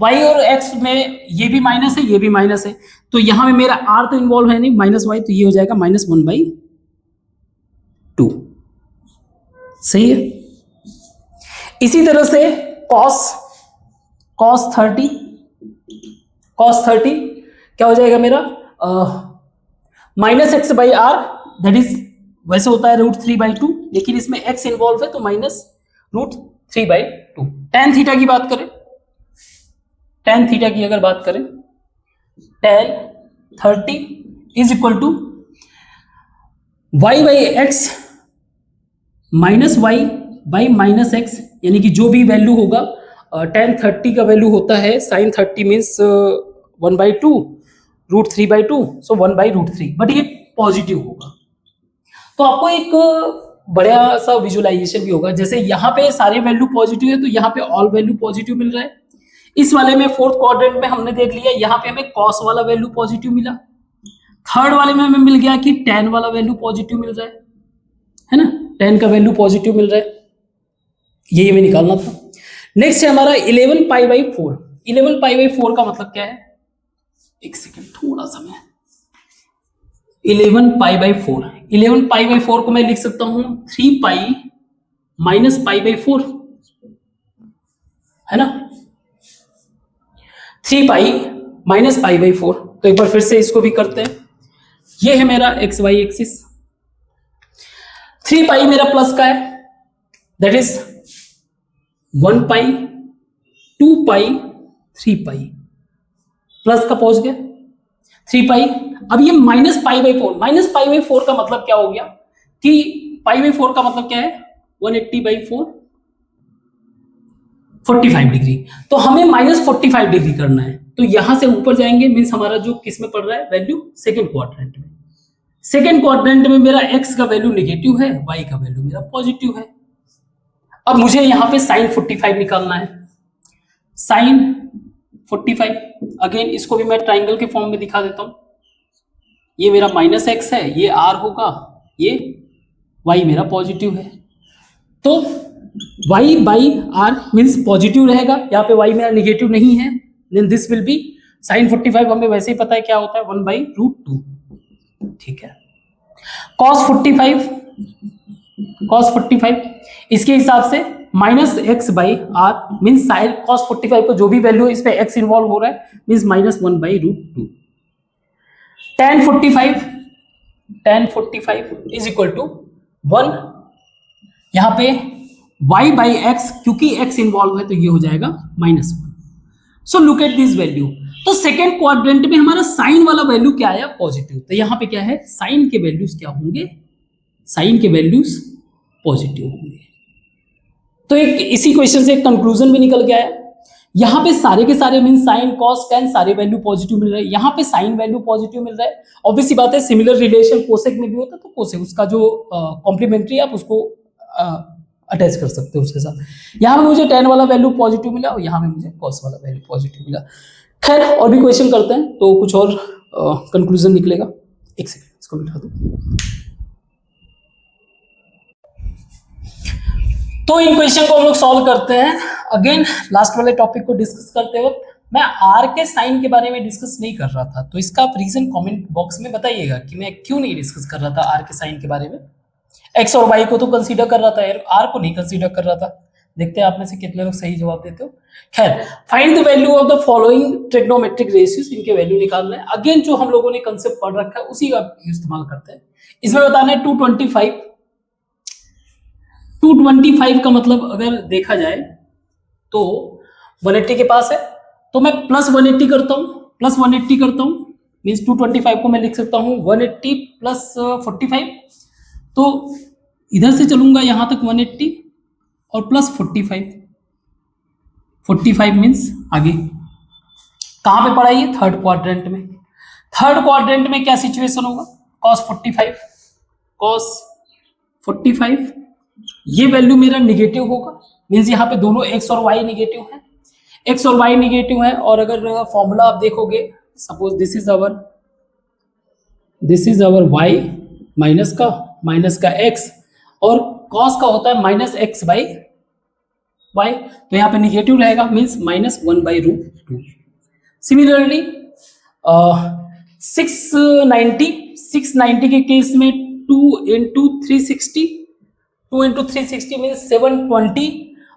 y और x में ये भी माइनस है, ये भी माइनस है, तो यहां में मेरा r तो इन्वॉल्व है नहीं, -y, तो ये हो जाएगा -1/2, सही है। इसी तरह से cos 30 क्या हो जाएगा मेरा, -x/r, दैट इज वैसे होता है √3/2, लेकिन इसमें x इन्वॉल्व है तो -√3/2। tan थीटा की बात करें, tan थीटा की अगर बात करें, tan 30 is equal to y/x -y/-x, यानी कि जो भी वैल्यू होगा tan 30 का वैल्यू होता है sin 30 मीन्स 1/2 √3/2, सो 1/√3, बट ये पॉजिटिव होगा। तो आपको एक बड़ा सा विजुअलाइजेशन भी होगा, जैसे यहाँ पे सारे वैल्यू पॉजिटिव है तो यहाँ पे ऑल वैल्यू पॉजिटिव मिल रहा है। इस वाले में फोर्थ क्वाड्रेंट में हमने देख लिया, यहाँ पे हमें कॉस वाला वैल्यू पॉजिटिव मिला। थर्ड वाले में हमें मिल गया कि tan वाला वैल्यू पॉजिटिव मिल रहा है ना, tan का वैल्यू पॉजिटिव मिल रहा है, यही हमें निकालना था। नेक्स्ट है हमारा 11π/4। 11π/4 का मतलब क्या है, एक सेकेंड थोड़ा सा मैं 11π/4, 11π/4 को मैं लिख सकता हूं 3π - π/4, है ना, 3π - π/4। तो एक बार फिर से इसको भी करते हैं, ये है मेरा XY एक्सिस, 3π मेरा प्लस का है, दैट इज 1π 2π 3π, प्लस का पहुंच गया 3π। अब ये -π/4 का मतलब क्या हो गया कि π/4 का मतलब क्या है 180/4, 45 डिग्री। तो हमें -45 डिग्री करना है, तो यहां से ऊपर जाएंगे, मीन्स हमारा जो किस में पड़ रहा है वैल्यू, सेकेंड क्वाड्रेंट में। सेकेंड क्वाड्रेंट में मेरा x का वैल्यू नेगेटिव है, y का वैल्यू मेरा पॉजिटिव है। अब मुझे यहां पे sin 45 निकालना है, sin 45, अगेन इसको भी मैं ट्राइंगल के फॉर्म में दिखा देता हूं। ये मेरा -x है, ये r होगा, ये y मेरा पॉजिटिव है, तो y/r मीन्स पॉजिटिव रहेगा, यहाँ पे y मेरा निगेटिव नहीं है, then this will be sine 45 हमें वैसे ही पता है क्या होता है, 1/√2, ठीक है। कॉस 45 इसके हिसाब से -x/r मीन्स साइन कॉस 45 को जो भी वैल्यू है इस पे x इन्वॉल्व हो रहा है means -1/√2। tan 45 is equal to 1, यहां पे y/x क्योंकि x इन्वॉल्व है तो ये हो जाएगा -1। So look at this value. तो सेकेंड क्वाड्रेंट में हमारा साइन वाला वैल्यू क्या आया, पॉजिटिव। तो यहां पे क्या है, साइन के वैल्यूज क्या होंगे, साइन के वैल्यूज पॉजिटिव होंगे। तो एक इसी क्वेश्चन से एक कंक्लूजन भी निकल गया है। यहां पे सारे के सारे मीन साइन कॉस टेन सारे वैल्यू पॉजिटिव मिल रहे हैं, यहां पे साइन वैल्यू पॉजिटिव मिल रहा है। ऑब्वियसली बात है, सिमिलर रिलेशन कोसेक में भी होता है, तो कोसेक उसका जो कॉम्प्लीमेंट्री आप उसको अटैच कर सकते हो उसके साथ। यहां पे मुझे टेन वाला वैल्यू पॉजिटिव मिला और यहां पे मुझे कॉस वाला वैल्यू पॉजिटिव मिला। खैर और भी क्वेश्चन करते हैं तो कुछ और कंक्लूजन निकलेगा। एक सेकंड इसको बिठा दो। तो इन क्वेश्चन को हम लोग सॉल्व करते हैं। अगेन लास्ट वाले टॉपिक को डिस्कस करते वक्त मैं आर के साइन के बारे में डिस्कस नहीं कर रहा था, तो इसका आप रीजन कमेंट बॉक्स में बताइएगा कि मैं क्यों नहीं डिस्कस कर रहा था आर के साइन के बारे में। एक्स और वाई को तो कंसीडर कर रहा था, आर को नहीं कंसीडर कर रहा था। देखते हैं आप में से कितने लोग सही जवाब देते हो। खैर, find the value of the following trigonometric ratios, इनके वैल्यू निकालना है। अगेन जो हम लोगों ने कंसेप्ट पढ़ रखा है उसी का इस्तेमाल करते हैं। इसमें बताना है 225 का मतलब अगर देखा जाए तो 180 के पास है, तो मैं +180 करता हूं मीन्स 225 को मैं लिख सकता हूं 180 + 45। तो इधर से चलूंगा यहां तक 180 और +45 मीन्स आगे कहां पे पड़ा ये, थर्ड क्वाड्रेंट में। थर्ड क्वाड्रेंट में क्या सिचुएशन होगा, cos 45 ये वैल्यू मेरा निगेटिव होगा, मीन्स यहाँ पे दोनों x और y निगेटिव है, x और y निगेटिव है। और अगर फॉर्मूला आप देखोगे, suppose this is our y minus का x और cos का होता है -x/y, तो यहाँ पे निगेटिव रहेगा मीन्स -1/√2। सिमिलरली 690 के केस में 2 × 360 मीन्स 720।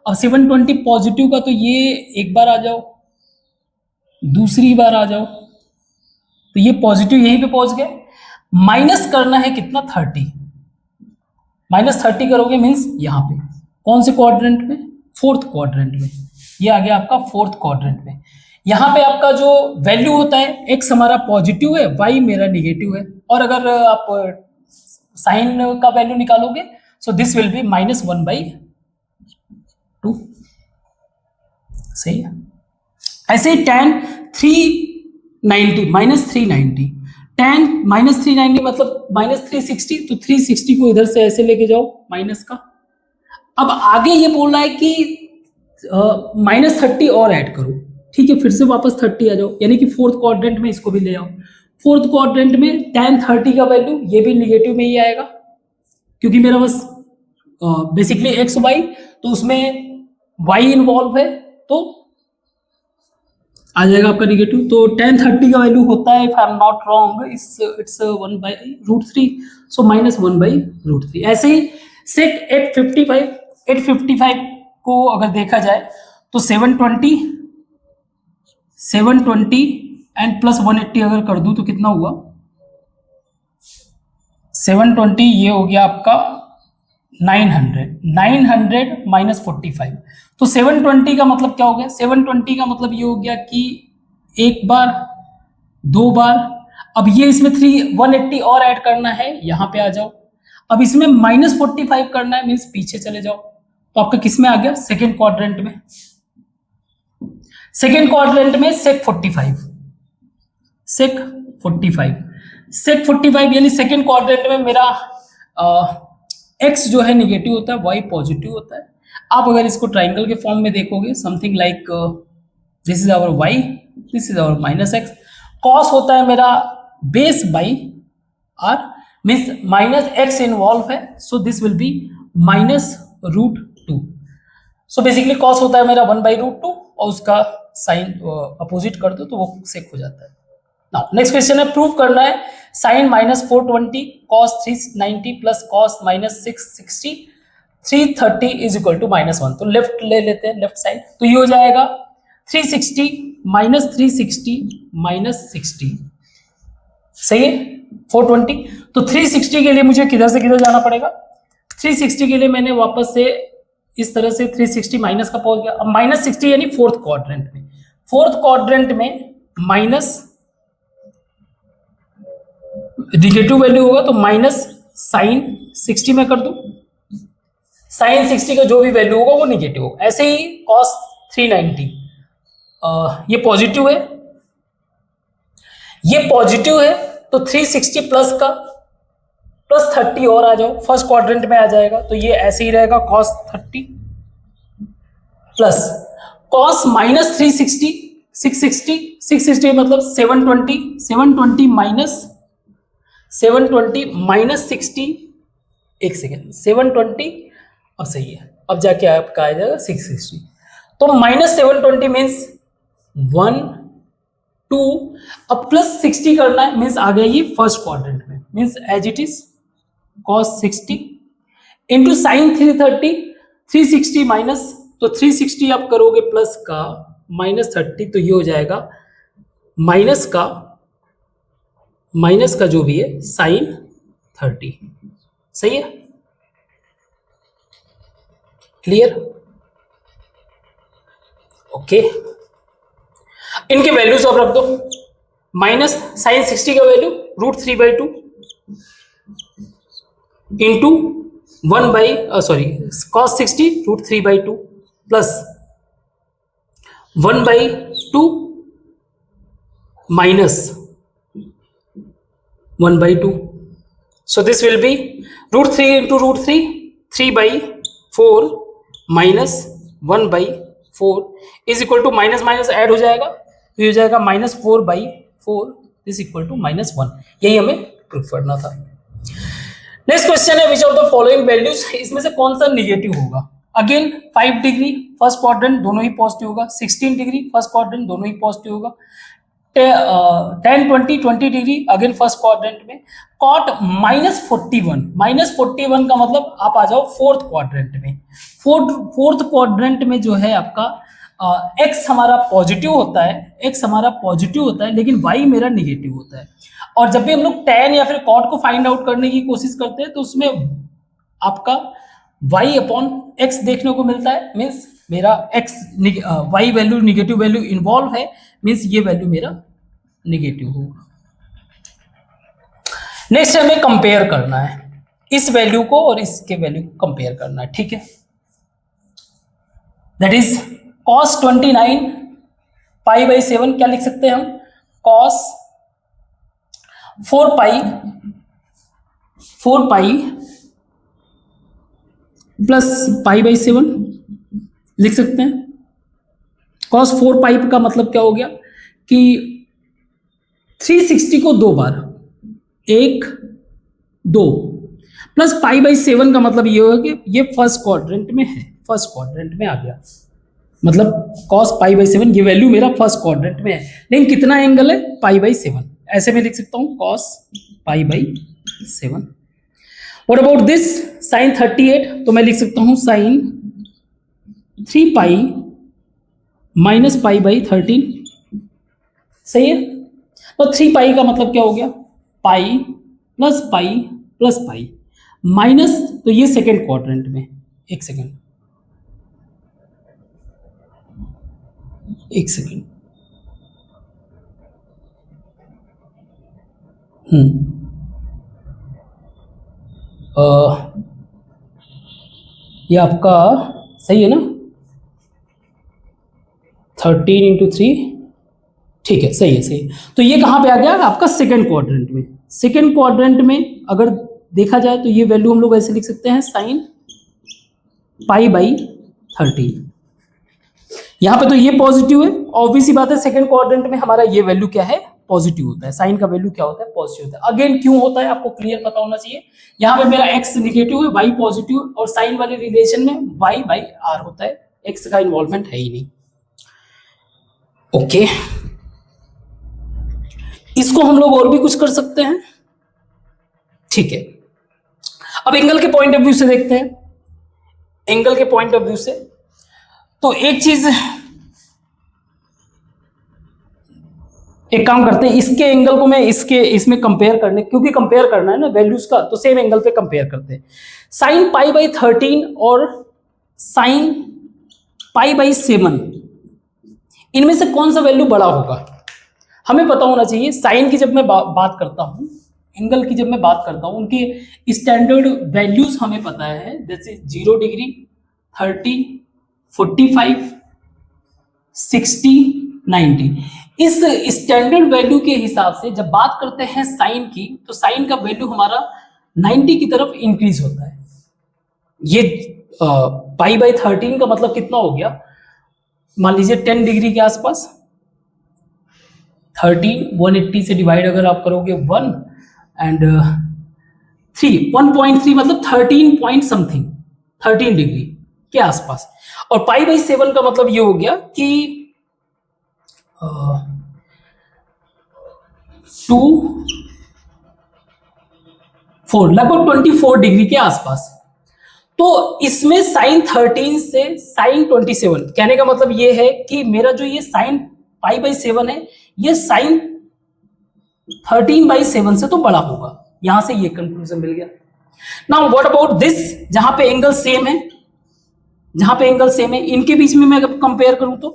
अब 720 पॉजिटिव का तो ये एक बार आ जाओ, दूसरी बार आ जाओ, तो ये पॉजिटिव यहीं पे पहुंच गए। माइनस करना है कितना, 30 -30 करोगे मीन्स यहाँ पे कौन से क्वाड्रेंट में, फोर्थ क्वाड्रेंट में। ये आ गया आपका फोर्थ क्वाड्रेंट में। यहाँ पे आपका जो वैल्यू होता है, x हमारा पॉजिटिव है, y मेरा निगेटिव है। और अगर आप साइन का वैल्यू निकालोगे सो दिस विल बी -1/2। सही है। ऐसे ही tan 390 -390 tan -390 मतलब -360, तो 360 को इधर से ऐसे लेके जाओ माइनस का। अब आगे ये बोल रहा है कि -30 और ऐड करो, ठीक है, फिर से वापस 30 आ जाओ, यानी कि फोर्थ क्वाड्रेंट में इसको भी ले आओ। फोर्थ क्वाड्रेंट में tan 30 का वैल्यू ये भी निगेटिव में ही आएगा, क्योंकि मेरा बस बेसिकली एक्स वाई, तो उसमें वाई इन्वॉल्व है, तो आ जाएगा आपका निगेटिव। तो tan 30 का वैल्यू होता है, if I am not wrong, it's 1/√3, सो -1/√3। ऐसे ही सेक 855 को अगर देखा जाए तो 720 एंड +180 अगर कर दूं तो कितना हुआ, 720 ये हो गया आपका 900 -45। तो 720 का मतलब क्या हो गया, 720 का मतलब ये हो गया कि एक बार, दो बार। अब ये इसमें 180 और ऐड करना है, यहां पे आ जाओ। अब इसमें -45 करना है, मीन्स पीछे चले जाओ, तो आपका किस में आ गया, सेकेंड क्वाड्रेंट में। सेकेंड क्वाड्रेंट में सेक 45 यानी सेकेंड क्वाड्रेंट में मेरा x जो है निगेटिव होता है, y पॉजिटिव होता है। आप अगर इसको ट्राइंगल के फॉर्म में देखोगे, something like this is our y, this is our -x। cos होता है मेरा base by r, means -x involve है, so this will be -√2। So basically cos होता है मेरा 1/√2 और उसका साइन अपोजिट कर दो तो वो सेक हो जाता है। नाउ नेक्स्ट क्वेश्चन है, प्रूव करना है sine -420 cos 390 plus cos -660 330 is equal to -1। तो लेफ्ट ले लेते हैं, लेफ्ट साइड, तो ये हो जाएगा 360 -360 सही है 420। तो 360 के लिए मुझे किधर से किधर जाना पड़ेगा, 360 के लिए मैंने वापस से इस तरह से 360 माइनस का पहुंच गया। अब -60 यानी फोर्थ क्वाड्रेंट में, फोर्थ क्वाड्रेंट में माइनस निगेटिव वैल्यू होगा तो माइनस साइन 60 में कर दूं, साइन 60 का जो भी वैल्यू होगा वो निगेटिव होगा। ऐसे ही कॉस 390 ये पॉजिटिव है, ये पॉजिटिव है तो 360 प्लस का प्लस 30 और आ जाओ, फर्स्ट क्वाड्रेंट में आ जाएगा तो ये ऐसे ही रहेगा cos 30 प्लस cos -360 660 मतलब 720 माइनस 60, एक सेकेंड 720 अब सही है, अब जाके आपका आ जाएगा 660। तो -720 मीन्स 1 2, अब प्लस 60 करना है मीन्स आ गया ये फर्स्ट क्वाड्रेंट में, means as it is cos 60 into sine 360 minus, तो 360 आप करोगे प्लस का -30 तो ये हो जाएगा माइनस का जो भी है साइन 30। सही है, क्लियर, ओके। इनके वैल्यूज आप रख दो, माइनस साइन 60 का value √3/2 into 1/cos 60 √3/2 plus 1/2 minus 1/2, so this will be √3 into √3 3/4 minus 1/4 is equal to minus minus add हो जाएगा तो ये हो जाएगा -4/4 इज इक्वल टू -1। यही हमें प्रूफ करना था। नेक्स्ट क्वेश्चन है, which of the following values, इसमें से कौन सा निगेटिव होगा। अगेन 5 डिग्री फर्स्ट क्वाड्रेंट दोनों ही पॉजिटिव होगा, 16 डिग्री फर्स्ट क्वाड्रेंट दोनों ही पॉजिटिव होगा, 10 20 डिग्री अगेन फर्स्ट क्वाड्रेंट में, कॉट -41 का मतलब आप आ जाओ फोर्थ क्वाड्रेंट में। फोर्थ क्वाड्रेंट में जो है आपका एक्स हमारा पॉजिटिव होता है, लेकिन वाई मेरा निगेटिव होता है। और जब भी हम लोग tan या फिर cot को फाइंड आउट करने की कोशिश करते हैं तो उसमें आपका y/x देखने को मिलता है, मीन्स मेरा x y value negative value involve है, मीन्स ये वैल्यू मेरा निगेटिव होगा। नेक्स्ट हमें कंपेयर करना है इस वैल्यू को और इसके वैल्यू को कंपेयर करना है, ठीक है। दैट इज cos 29 π/7 क्या लिख सकते हैं हम, cos 4 पाई प्लस π/7 लिख सकते हैं। cos 4 पाई का मतलब क्या हो गया कि 360 को 2 बार 1 2 प्लस π/7 का मतलब ये होगा कि ये फर्स्ट क्वाड्रेंट में है, फर्स्ट क्वाड्रेंट में आ गया, मतलब cos π/7 ये वैल्यू मेरा फर्स्ट क्वाड्रेंट में है, लेकिन कितना एंगल है π/7, ऐसे में लिख सकता हूं cos π/7। What about this sin 38, तो मैं लिख सकता हूं sin 3 पाई माइनस π/13, सही है। तो 3 पाई का मतलब क्या हो गया, पाई प्लस पाई माइनस, तो ये सेकेंड क्वाड्रेंट में, एक सेकेंड ये आपका सही है ना, 13 इंटू 3, ठीक है, सही है। तो ये कहाँ पे आ गया आपका सेकेंड क्वाड्रेंट में। सेकेंड क्वाड्रेंट में अगर देखा जाए तो ये वैल्यू हम लोग ऐसे लिख सकते हैं साइन π/13। यहाँ पे तो ये पॉजिटिव है, ऑब्वियस सी बात है सेकंड क्वाड्रेंट में हमारा ये वैल्यू क्या है, पॉजिटिव होता है, साइन का वैल्यू क्या होता है, पॉजिटिव होता है। अगेन क्यों होता है आपको क्लियर पता होना चाहिए। यहाँ पे मेरा x निगेटिव है, y पॉजिटिव, और साइन वाले रिलेशन में y/r होता है, x का इन्वॉल्वमेंट है ही नहीं। ओके, इसको हम लोग और भी कुछ कर सकते हैं, ठीक है। अब एंगल के पॉइंट ऑफ व्यू से देखते हैं, एंगल के पॉइंट ऑफ व्यू से तो एक चीज, एक काम करते हैं, इसके एंगल को मैं इसमें कंपेयर करने, क्योंकि कंपेयर करना है ना वैल्यूज का, तो सेम एंगल पे कंपेयर करते हैं। साइन पाई बाई 13 और साइन पाई बाई 7, इनमें से कौन सा वैल्यू बड़ा होगा हमें पता होना चाहिए। साइन की जब मैं बात करता हूं, एंगल की जब मैं बात करता हूं, उनके स्टैंडर्ड वैल्यूज हमें पता है, जैसे 0 डिग्री, 30, 45, 60, 90। इस स्टैंडर्ड वैल्यू के हिसाब से जब बात करते हैं साइन की, तो साइन का वैल्यू हमारा 90 की तरफ इंक्रीज होता है। ये पाई बाई 13 का मतलब कितना हो गया, मान लीजिए 10 डिग्री के आसपास। 13 180 से डिवाइड अगर आप करोगे 1 एंड 3 1.3 मतलब 13 पॉइंट समथिंग, 13 डिग्री के आसपास। और पाई बाई 7 का मतलब ये हो गया कि 2 4 लगभग 24 डिग्री के आसपास। तो इसमें साइन 13 से साइन 27, कहने का मतलब ये है कि मेरा जो ये साइन पाई बाई 7 है, ये साइन 13 बाई 7 से तो बड़ा होगा। यहां से ये कंक्लूजन मिल गया। नाउ व्हाट अबाउट दिस, जहां पे एंगल सेम है, जहां पे एंगल सेम है, इनके बीच में मैं कंपेयर करूं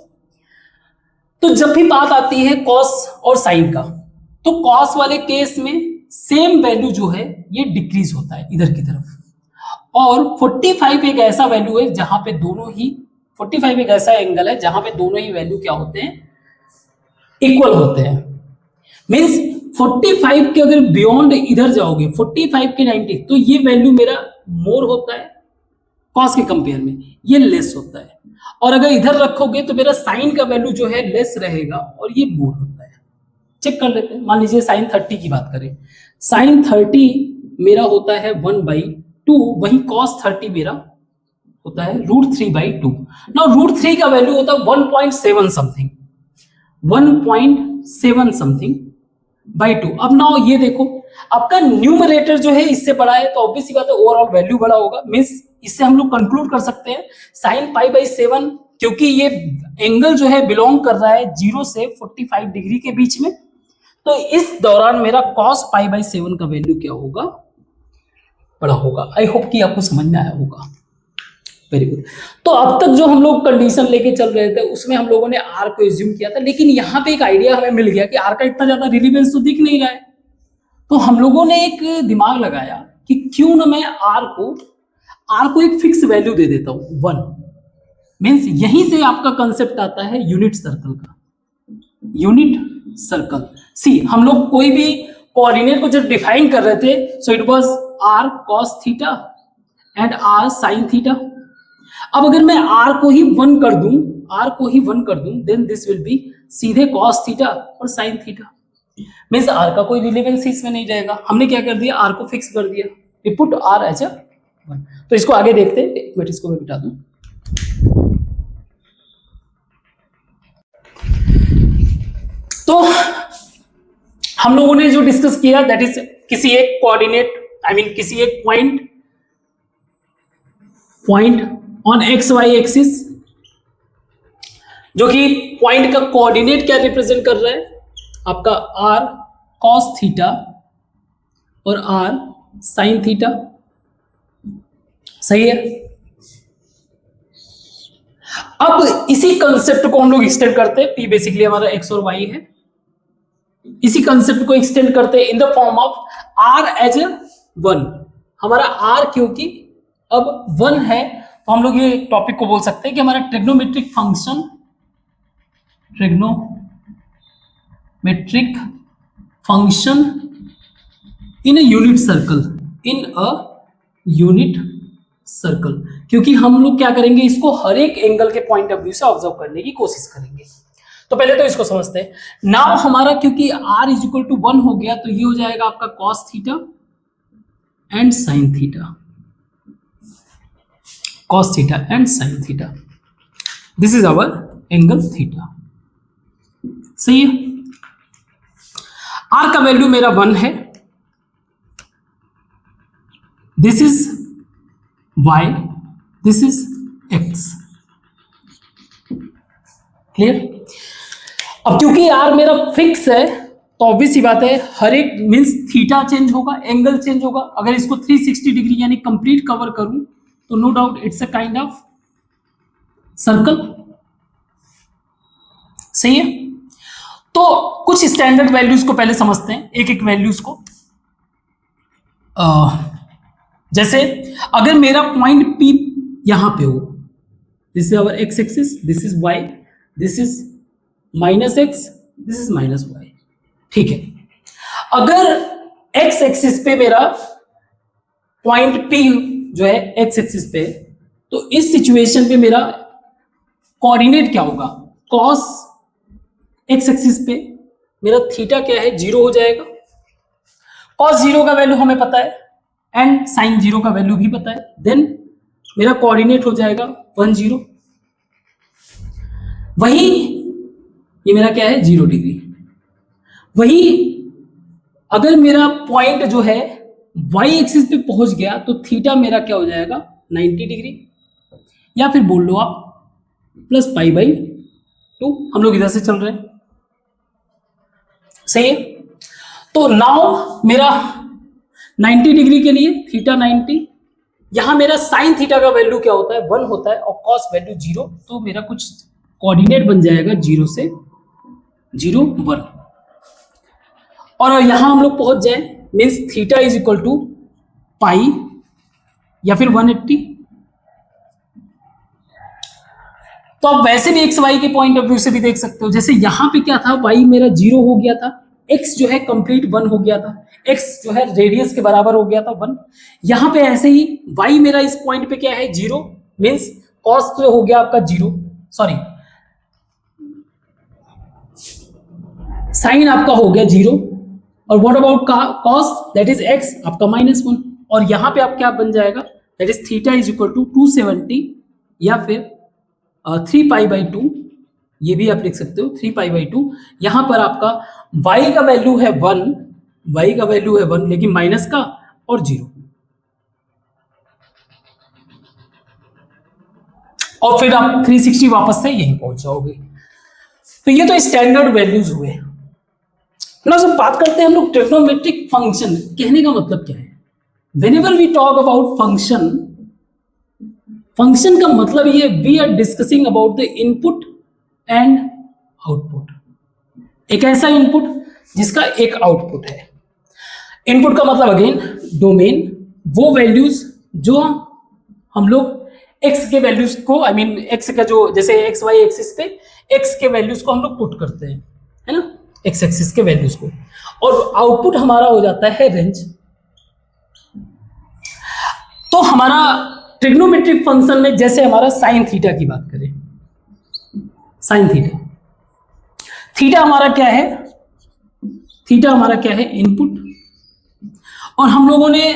तो जब भी बात आती है कॉस और साइन का, तो कॉस वाले केस में सेम वैल्यू जो है ये डिक्रीज होता है इधर की तरफ, और 45 एक ऐसा वैल्यू है जहां पे दोनों ही, 45 एक ऐसा एंगल है जहां पे दोनों ही वैल्यू क्या होते हैं, इक्वल होते हैं। मींस 45 के अगर बियॉन्ड इधर जाओगे, 45 के 90, तो ये वैल्यू मेरा मोर होता है कॉस के कंपेयर में, ये लेस होता है। और अगर इधर रखोगे तो मेरा साइन का वैल्यू जो है लेस रहेगा और ये मोर होता है। चेक कर लेते हैं, मान लीजिए साइन 30 की बात करें, साइन 30 मेरा होता है 1/2, वहीं कॉस 30 मेरा होता है √3/2। नाउ √3 का वैल्यू होता है 1.7 समथिंग, 1.7 समथिंग बाई 2। अब नाउ ये देखो, आपका न्यूमरेटर जो है इससे बड़ा है, तो ऑब्वियसली बात है ओवरऑल वैल्यू बड़ा होगा। मींस इससे हम लोग कंक्लूड कर सकते हैं साइन पाई बाई 7, क्योंकि ये एंगल जो है बिलोंग कर रहा है 0 से 45 डिग्री के बीच में, तो इस दौरान मेरा कॉस पाई बाई 7 का वैल्यू क्या होगा, बड़ा होगा। आई होप कि आपको समझ में आया होगा। Very good. तो अब तक जो हम लोग कंडीशन लेके चल रहे थे उसमें हम लोगों ने आर को एज्यूम किया था, लेकिन यहाँ पे एक आइडिया हमें मिल गया कि आर का इतना ज्यादा रिलीवेंस तो दिख नहीं रहा है, तो हम लोगों ने एक दिमाग लगाया कि क्यों ना मैं आर को एक फिक्स वैल्यू दे देता हूं 1। मीन्स यहीं से आपका कंसेप्ट आता है यूनिट सर्कल का। यूनिट सर्कल, सी हम लोग कोई भी कोऑर्डिनेट को जब डिफाइन कर रहे थे, so it was r cos theta and r sine theta. अब अगर मैं आर को ही 1 कर दूं, देन दिस विल बी सीधे कॉस थीटा और साइन थीटा। मीन्स आर का कोई रिलेवेंस इसमें नहीं रहेगा। हमने क्या कर दिया, आर को फिक्स कर दिया, we put r as a 1। तो इसको आगे देखते हैं, एक मिनट इसको मैं बिठा दूं। तो हम लोगों ने जो डिस्कस किया दैट इज किसी एक कोऑर्डिनेट, आई मीन किसी एक point on x y axis, जो कि पॉइंट का कोऑर्डिनेट क्या रिप्रेजेंट कर रहा है, आपका आर कॉस थीटा और आर साइन थीटा। सही है। अब इसी कंसेप्ट को हम लोग एक्सटेंड करते हैं, पी बेसिकली हमारा एक्स और वाई है, इसी कंसेप्ट को एक्सटेंड करते हैं in the form of r as a 1। हमारा आर क्योंकि अब 1 है, तो हम लोग ये टॉपिक को बोल सकते हैं कि हमारा trigonometric function in a unit circle, क्योंकि हम लोग क्या करेंगे, इसको हर एक एंगल के पॉइंट ऑफ व्यू से ऑब्जर्व करने की कोशिश करेंगे। तो पहले तो इसको समझते हैं। नाउ हमारा क्योंकि r इज इक्वल टू 1 हो गया, तो ये हो जाएगा आपका cos theta and sin theta, cos theta and sin theta. This is hour angle theta. सही है। आर का वैल्यू मेरा 1 है, this is y, this is x। Clear? अब क्योंकि आर मेरा फिक्स है तो ऑब्वियस सी बात है हर एक मींस थीटा चेंज होगा, एंगल चेंज होगा। अगर इसको 360 डिग्री यानी कंप्लीट कवर करूं तो no doubt it's a kind of circle. सही है। तो कुछ स्टैंडर्ड वैल्यूज को पहले समझते हैं, एक एक वैल्यूज को। जैसे अगर मेरा पॉइंट P यहां पे हो, this is our x axis, this is y, this is -x, this is -y। ठीक है। अगर x एक्सिस पे मेरा पॉइंट P जो है x एक्सिस पे, तो इस सिचुएशन पे मेरा कोऑर्डिनेट क्या होगा? cos x एक्सिस पे मेरा थीटा क्या है? 0 हो जाएगा। cos 0 का वैल्यू हमें पता है एंड sin 0 का वैल्यू भी पता है। देन मेरा कोऑर्डिनेट हो जाएगा 1 0। वही ये मेरा क्या है? 0 डिग्री। वही अगर मेरा पॉइंट जो है y एक्सिस पे पहुंच गया तो थीटा मेरा क्या हो जाएगा? 90 डिग्री, या फिर बोल लो आप +π/2। हम लोग इधर से चल रहे हैं। सही है। तो नाउ मेरा 90 डिग्री के लिए थीटा 90, यहां मेरा साइन थीटा का वैल्यू क्या होता है? 1 होता है, और कॉस वैल्यू 0। तो मेरा कुछ कोऑर्डिनेट बन जाएगा 0 से 0 1। और यहां हम लोग पहुंच जाए means theta is equal to pi या फिर 180। तो आप वैसे भी एक्स वाई के पॉइंट ऑफ व्यू से भी देख सकते हो। जैसे यहां पे क्या था? वाई मेरा 0 हो गया था, एक्स जो है कंप्लीट 1 हो गया था, एक्स जो है रेडियस के बराबर हो गया था 1। यहां पे ऐसे ही वाई मेरा इस पॉइंट पे क्या है? 0 मीन्स कॉस तो हो गया आपका 0, सॉरी साइन आपका हो गया 0, और what about cos that is x आपका -1। और यहां पे आप क्या बन जाएगा? That is theta is equal to 270 या फिर 3π/2। ये भी आप लिख सकते हो 3π/2। यहां पर आपका y का वैल्यू है 1, y का वैल्यू है 1 लेकिन माइनस का और 0। और फिर आप 360 वापस से यहीं पहुंच जाओगे। तो ये तो स्टैंडर्ड वैल्यूज हुए। ना जब बात करते हैं हम लोग ट्रिग्नोमेट्रिक फंक्शन, कहने का मतलब क्या है? Whenever we talk about function, function का मतलब ये we are discussing about the input and output. एक ऐसा इनपुट जिसका एक आउटपुट है। इनपुट का मतलब अगेन डोमेन, वो वैल्यूज जो हम लोग एक्स के वैल्यूज को, आई मीन एक्स का जो, जैसे एक्स वाई एक्सिस पे एक्स के वैल्यूज को हम लोग पुट करते हैं, है ना, एक्स एक्सिस के वैल्यूज को, और आउटपुट हमारा हो जाता है रेंज। तो हमारा ट्रिग्नोमेट्रिक फंक्शन में जैसे हमारा साइन थीटा की बात करें, साइन थीटा, थीटा हमारा क्या है? थीटा हमारा क्या है? इनपुट। और हम लोगों ने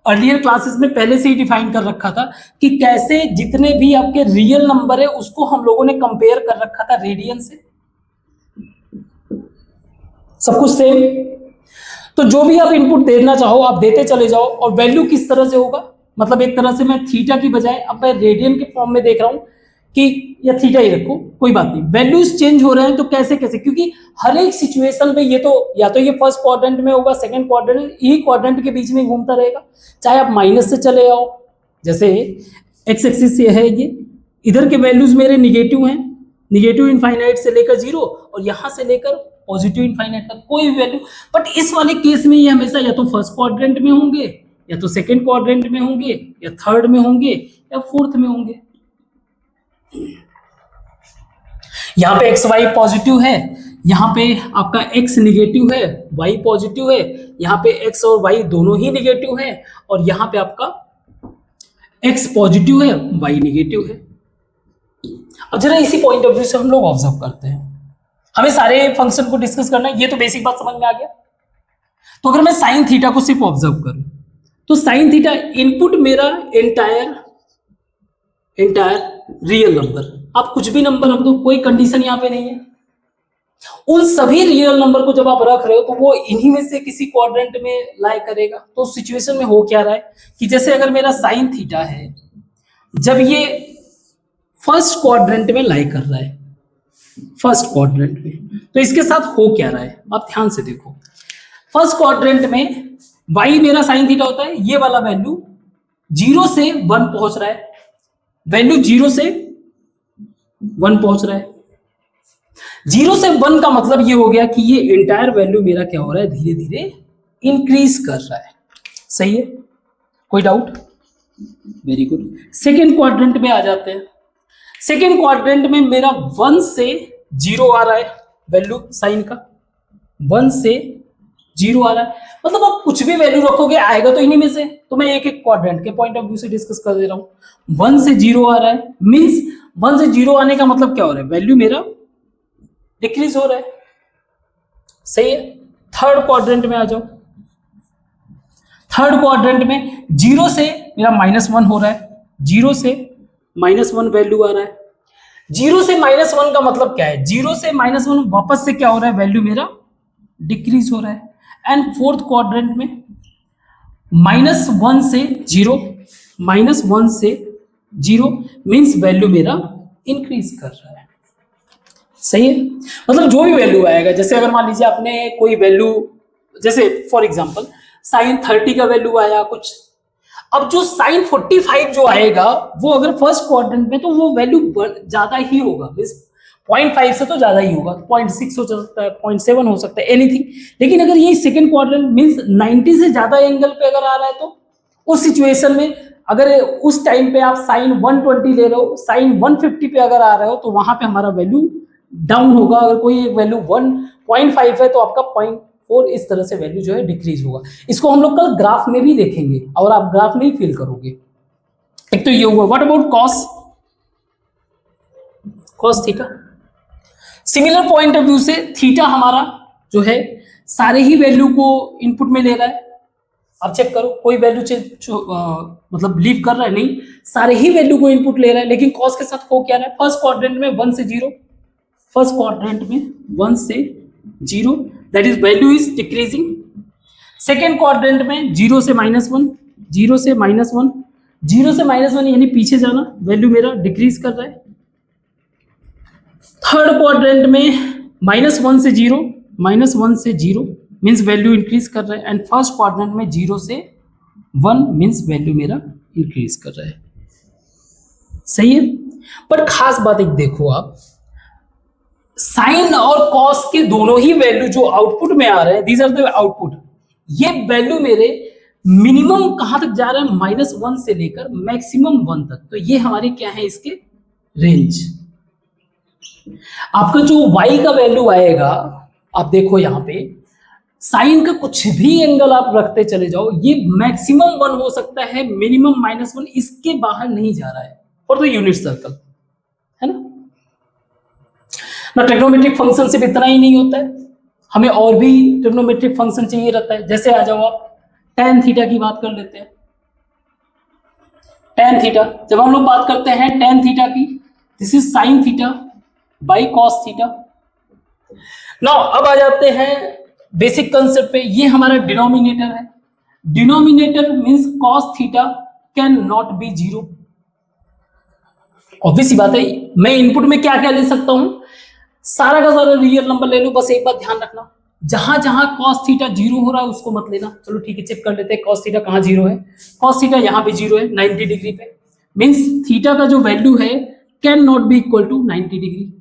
अर्लियर क्लासेस में पहले से ही डिफाइन कर रखा था कि कैसे जितने भी आपके रियल नंबर है उसको हम लोगों ने कंपेयर कर रखा था रेडियन से, सब कुछ सेम। तो जो भी आप इनपुट देना चाहो आप देते चले जाओ, और वैल्यू किस तरह से होगा? मतलब एक तरह से मैं थीटा की बजाय अब मैं रेडियन के फॉर्म में देख रहा हूं कि या थीटा ही रखो, कोई बात नहीं, वैल्यूज चेंज हो रहे हैं तो कैसे कैसे, क्योंकि हर एक सिचुएशन में ये तो या तो ये फर्स्ट क्वाड्रेंट में होगा, सेकंड क्वाड्रेंट, यही क्वाड्रेंट के बीच में घूमता रहेगा। चाहे आप माइनस से चले आओ, जैसे एक्स एक्सिस से है ये, इधर के वैल्यूज मेरे निगेटिव हैं, निगेटिव इनफाइनाइट से लेकर 0 और यहां से लेकर पॉजिटिव इनफाइनाइट तक कोई भी वैल्यू। बट इस वाले केस में ये हमेशा या तो फर्स्ट क्वाड्रेंट में होंगे, या तो सेकंड क्वाड्रेंट में होंगे, या थर्ड में होंगे, या फोर्थ में होंगे। यहां पे एक्स वाई पॉजिटिव है, यहां पे आपका एक्स निगेटिव है, वाई पॉजिटिव है, यहां पे एक्स और वाई दोनों ही निगेटिव है, और यहां पे आपका एक्स पॉजिटिव है, वाई निगेटिव है। अब जरा इसी पॉइंट ऑफ व्यू से हम लोग ऑब्जर्व करते हैं, हमें सारे फंक्शन को डिस्कस करना है, ये तो बेसिक बात समझ में आ गया। तो अगर मैं साइन थीटा को सिर्फ ऑब्जर्व करूं तो साइन थीटा इनपुट मेरा एंटायर रियल नंबर, आप कुछ भी नंबर रख दो, कोई कंडीशन यहां पे नहीं है। उन सभी रियल नंबर को जब आप रख रहे हो तो वो इन्हीं में से किसी क्वाड्रेंट में लाई करेगा। तो उस सिचुएशन में हो क्या रहा है कि जैसे अगर मेरा साइन थीटा है, जब ये फर्स्ट क्वाड्रेंट में लाई कर रहा है, फर्स्ट क्वाड्रेंट में, तो इसके साथ हो क्या रहा है आप ध्यान से देखो। फर्स्ट क्वाड्रेंट में y मेरा साइन थीटा होता है, ये वाला वैल्यू 0 से 1 पहुंच रहा है, वैल्यू 0 से 1 पहुंच रहा है। 0 से 1 का मतलब ये हो गया कि ये इंटायर वैल्यू मेरा क्या हो रहा है, धीरे धीरे इंक्रीज कर रहा है। सही है, कोई doubt? Very good. Second quadrant में आ जाते हैं। सेकेंड क्वाड्रेंट में मेरा 1 से 0 आ रहा है, वैल्यू साइन का 1 से 0 आ रहा है, मतलब आप कुछ भी वैल्यू रखोगे आएगा तो इन्हीं में से। तो मैं एक एक क्वाड्रेंट के पॉइंट ऑफ व्यू से डिस्कस कर दे रहा हूं। 1 से 0 आ रहा है, मींस 1 से 0 आने का मतलब क्या हो रहा है, वैल्यू मेरा डिक्रीज हो रहा है। सही है। थर्ड क्वाड्रेंट में आ जाओ। थर्ड क्वाड्रेंट में 0 से मेरा -1 हो रहा है, 0 से -1 वैल्यू आ रहा है। 0 से -1 का मतलब क्या है, 0 से -1 वापस से क्या हो रहा है, वैल्यू मेरा डिक्रीज हो रहा है। एंड फोर्थ क्वाड्रेंट में -1 से 0, -1 से 0 मींस वैल्यू मेरा इंक्रीज कर रहा है। सही है, मतलब जो भी वैल्यू आएगा, जैसे अगर मान लीजिए आपने कोई वैल्यू, जैसे फॉर एग्जांपल साइन 30 का वैल्यू आया कुछ, अब जो साइन 45 जो आएगा वो अगर फर्स्ट क्वाड्रेंट में, तो वो वैल्यू ज्यादा ही होगा, मींस 0.5 से तो ज्यादा ही होगा, 0.6 हो सकता है, 0.7 हो सकता है, एनीथिंग। लेकिन अगर ये सेकंड क्वाड्रेंट मींस 90 से ज्यादा एंगल पे अगर आ रहा है, तो उस सिचुएशन में अगर उस टाइम पे आप साइन 120 ले रहे हो, साइन 150 पे अगर आ रहे हो, तो वहां पे हमारा वैल्यू डाउन होगा। अगर कोई एक वैल्यू 1.5 है तो आपका 0.4 इस तरह से वैल्यू जो है डिक्रीज होगा। इसको हम लोग कल ग्राफ में भी देखेंगे और आप ग्राफ में ही फील करोगे। एक तो ये हुआ। What about cos, cos theta. Similar point of view से थीटा हमारा जो है सारे ही वैल्यू को इनपुट में ले रहा है। आप चेक करो, कोई वैल्यू मतलब लीव कर रहा है, नहीं, सारे ही वैल्यू को इनपुट ले रहा है। लेकिन कॉस के साथ हो क्या रहा है, फर्स्ट क्वाड्रेंट में 1 से 0, फर्स्ट क्वाड्रेंट में 1 से 0, that is value is decreasing. Second quadrant में 0 से -1, 0 से -1, 0 से -1 यानी पीछे जाना, वैल्यू मेरा डिक्रीज कर रहा है। थर्ड क्वाड्रेंट में -1 से 0, -1 से 0 मीन्स वैल्यू इंक्रीज कर रहा है। एंड फर्स्ट क्वाड्रेंट में 0 से 1 मीन्स वैल्यू मेरा इंक्रीज कर रहा है। सही है। पर खास बात एक देखो आप, साइन और कॉस के दोनों ही वैल्यू जो आउटपुट में आ रहे हैं, दीज आर द आउटपुट, ये वैल्यू मेरे मिनिमम कहां तक जा रहा है, -1 से लेकर मैक्सिमम 1 तक। तो ये हमारे क्या है, इसके रेंज। आपका जो y का वैल्यू आएगा, आप देखो यहां पे साइन का कुछ भी एंगल आप रखते चले जाओ, ये मैक्सिमम 1 हो सकता है, मिनिमम -1, इसके बाहर नहीं जा रहा है फॉर द यूनिट सर्कल, है ना। ट्रिग्नोमेट्रिक फंक्शन सिर्फ इतना ही नहीं होता है, हमें और भी ट्रिग्नोमेट्रिक फंक्शन चाहिए रहता है। जैसे आ जाओ आप tan थीटा की बात कर लेते हैं। tan थीटा, जब हम लोग बात करते हैं tan थीटा की, this is sin theta by cos theta. Now अब आ जाते हैं बेसिक कंसेप्ट पे। ये हमारा डिनोमिनेटर है। Denominator means cos theta can not be 0। Obvious सी बात है, मैं इनपुट में क्या क्या ले सकता हूं, सारा का सारा रियल नंबर ले लो। बस एक बात ध्यान रखना, जहां जहां cos थीटा 0 हो रहा है उसको मत लेना। चलो ठीक है, चेक कर लेते हैं cos थीटा कहां 0 है। cos थीटा यहां पे 0 है 90 डिग्री पे, मींस थीटा का जो वैल्यू है can not be equal to 90 degree.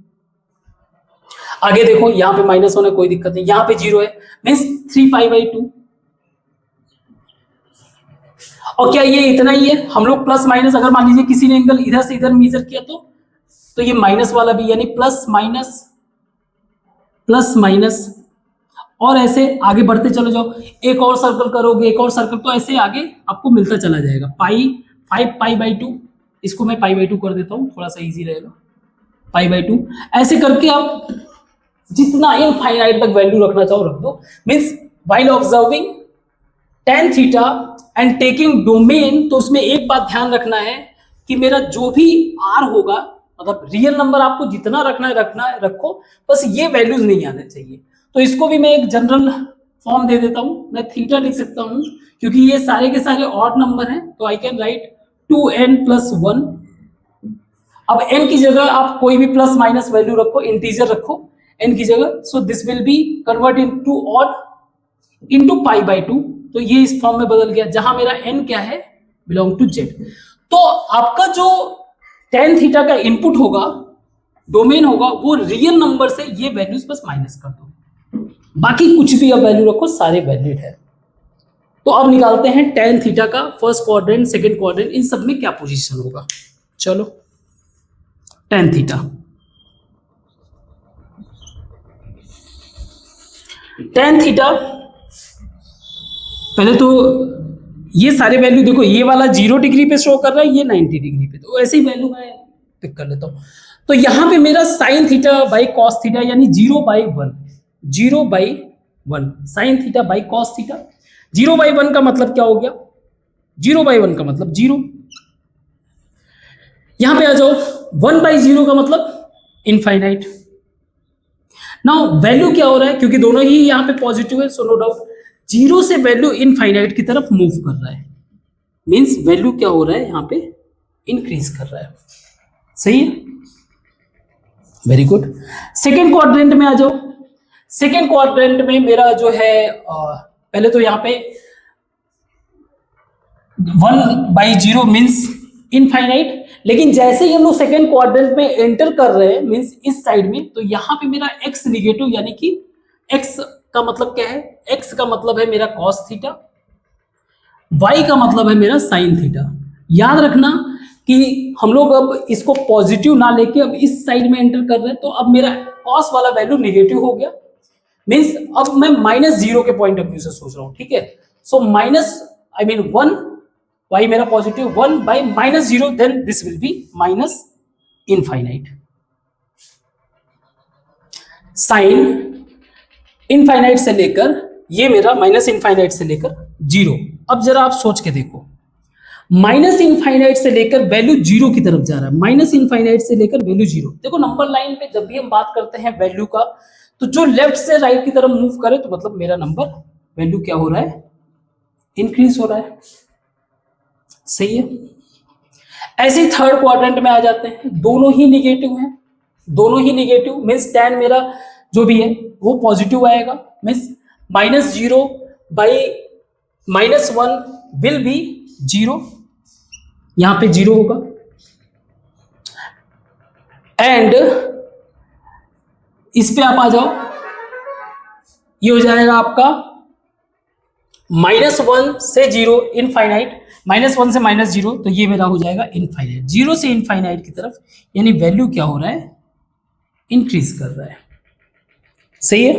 आगे देखो यहां पे -1 है, कोई दिक्कत नहीं, यहां पे 0 है, मींस 3π/2। और क्या ये इतना ही है, हम लोग प्लस माइनस, अगर मान लीजिए किसी ने एंगल इधर से इधर मेजर किया तो ये माइनस वाला भी, यानी प्लस माइनस, और ऐसे आगे बढ़ते चले जाओ। एक और सर्कल करोगे, एक और सर्कल, तो ऐसे आगे आपको मिलता चला जाएगा। 5π/2, इसको मैं π/2 कर देता हूं, थोड़ा सा इजी रहेगा। π/2 ऐसे करके आप जितना इनफाइनाइट तक वैल्यू रखना चाहो रख दो। Means while observing tan theta and taking domain, तो उसमें एक बात ध्यान रखना है कि मेरा जो भी r होगा, मतलब रियल नंबर आपको जितना रखना है रखो, बस ये वैल्यूज नहीं आने चाहिए। तो इसको भी मैं एक जनरल फॉर्म दे देता हूं, मैं थीटा लिख सकता हूं क्योंकि ये सारे के सारे ऑड नंबर हैं, तो आई कैन राइट 2n+1। अब n की जगह आप कोई भी प्लस माइनस वैल्यू रखो, इंटीजर रखो n की जगह, so this will be convert into odd into π/2। तो ये इस फॉर्म में बदल गया जहां मेरा n क्या है, बिलोंग टू z। तो आपका जो tan थीटा का इनपुट होगा, डोमेन होगा, वो रियल नंबर से ये वैल्यूज बस माइनस कर दो, बाकी कुछ भी अब वैल्यू रखो, सारे वैलिड है। तो अब निकालते हैं tan थीटा का फर्स्ट क्वाड्रेंट, सेकंड क्वाड्रेंट, इन सब में क्या पोजीशन होगा। चलो tan थीटा, tan थीटा पहले तो ये सारे वैल्यू देखो, ये वाला 0 डिग्री पे शो कर रहा है, ये 90 डिग्री पे, तो ऐसे ही वैल्यू मैं पिक कर लेता हूं। तो यहां पे मेरा sin theta by cos theta यानी 0/1, 0/1 sin theta by cos theta. 0/1 का मतलब क्या हो गया, 0/1 का मतलब 0। यहां पे आ जाओ, 1/0 का मतलब इनफाइनाइट। नाउ वैल्यू क्या हो रहा है, क्योंकि दोनों ही यहां पे पॉजिटिव है, सो नो डाउट 0 से वैल्यू इनफाइनाइट की तरफ मूव कर रहा है, मींस वैल्यू क्या हो रहा है यहां पे, इंक्रीज कर रहा है। सही है, वेरी गुड। सेकेंड क्वाड्रेंट में आ जाओ। सेकेंड क्वाड्रेंट में मेरा जो है पहले तो यहां पे 1/0 मींस इनफाइनाइट, लेकिन जैसे ही हम लोग सेकेंड क्वाड्रेंट में एंटर कर रहे हैं मींस इस साइड में, तो यहां पे मेरा x निगेटिव, यानी कि x का मतलब क्या है, x का मतलब है मेरा cos थीटा, y का मतलब है मेरा sin थीटा। याद रखना कि हम लोग अब इसको पॉजिटिव ना लेके अब इस साइड में एंटर कर रहे हैं, तो अब मेरा cos वाला वैल्यू निगेटिव हो गया, मींस अब मैं -0 के पॉइंट ऑफ व्यू से सोच रहा हूं, ठीक है। So minus I mean 1, y मेरा positive 1/-0, then this will be minus infinite. Sine infinite से लेकर ये मेरा माइनस इनफाइनाइट से लेकर 0। अब जरा आप सोच के देखो, माइनस इनफाइनाइट से लेकर वैल्यू 0 की तरफ जा रहा है, माइनस इनफाइनाइट से लेकर वैल्यू 0। देखो नंबर लाइन पे जब भी हम बात करते हैं वैल्यू का, तो जो लेफ्ट से राइट की तरफ मूव करे तो मतलब मेरा नंबर वैल्यू क्या हो रहा है, इंक्रीज हो रहा है। सही है। ऐसे ही थर्ड क्वाड्रेंट में आ जाते हैं, दोनों ही निगेटिव हैं, दोनों ही निगेटिव मीन्स tan मेरा जो भी है वो पॉजिटिव आएगा, मीन्स -0/-1 विल बी 0, यहां पे 0 होगा। एंड इस पे आप आ जाओ, ये हो जाएगा आपका -1 से 0 इनफाइनाइट, -1 से -0, तो ये मेरा हो जाएगा इनफाइनाइट, 0 से इनफाइनाइट की तरफ, यानी वैल्यू क्या हो रहा है, इंक्रीज कर रहा है। सही है।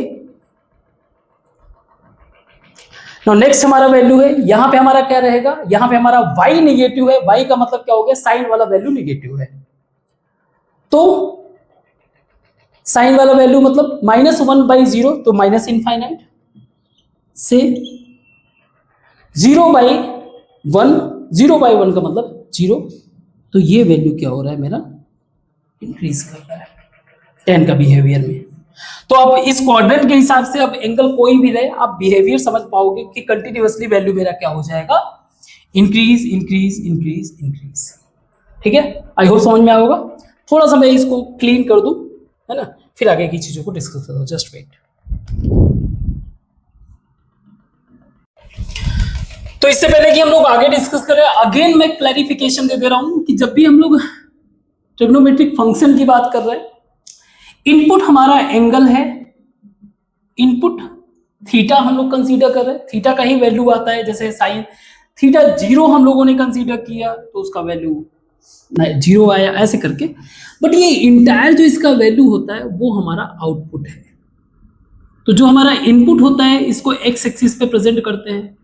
नाउ नेक्स्ट हमारा वैल्यू है, यहां पे हमारा क्या रहेगा, यहां पे हमारा y निगेटिव है, y का मतलब क्या हो गया, साइन वाला वैल्यू निगेटिव है, तो साइन वाला वैल्यू मतलब -1/0, तो माइनस इनफाइनाइट से 0/1, 0/1 का मतलब 0, तो ये वैल्यू क्या हो रहा है मेरा, इंक्रीज कर रहा है tan का बिहेवियर में। तो अब इस क्वाड्रेंट के हिसाब से अब एंगल कोई भी रहे, आप बिहेवियर समझ पाओगे कि कंटिन्यूअसली वैल्यू मेरा क्या हो जाएगा, इंक्रीज इंक्रीज इंक्रीज इंक्रीज। ठीक है, आई होप समझ में आया होगा। थोड़ा सा मैं इसको क्लीन कर दूं, है ना, फिर आगे की चीजों को डिस्कस करता हूं, जस्ट वेट। तो इससे पहले कि हम लोग आगे डिस्कस करें, अगेन मैं क्लैरिफिकेशन दे दे रहा हूं कि जब भी हम लोग ट्रिग्नोमेट्रिक फंक्शन की बात कर रहे हैं, इनपुट हमारा एंगल है, इनपुट थीटा हम लोग कंसीडर कर रहे हैं, थीटा का ही वैल्यू आता है, जैसे साइन थीटा 0 हम लोगों ने कंसीडर किया तो उसका वैल्यू 0 आया, ऐसे करके। बट ये इंटायर जो इसका वैल्यू होता है वो हमारा आउटपुट है। तो जो हमारा इनपुट होता है इसको एक्स एक्सिस पे प्रेजेंट करते हैं,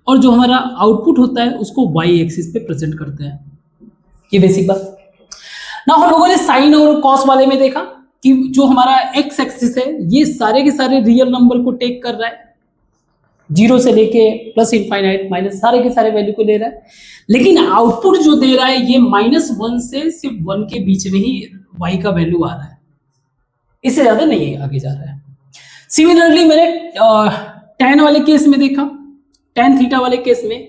और जो हमारा आउटपुट होता है उसको वाई एक्सिस पे प्रेजेंट करते हैं। ये बेसिक बात ना। हम लोगों ने साइन और कॉस वाले में देखा कि जो हमारा एक्स एक्सिस है ये सारे के सारे रियल नंबर को टेक कर रहा है, जीरो से लेके प्लस इनफाइनाइट माइनस सारे के सारे वैल्यू को ले रहा है, लेकिन आउटपुट जो दे रहा है ये -1 से सिर्फ 1 के बीच में ही y का वैल्यू आ रहा है, इससे ज्यादा नहीं आगे जा रहा है। सिमिलरली मैंने tan वाले केस में देखा, tan थीटा वाले केस में,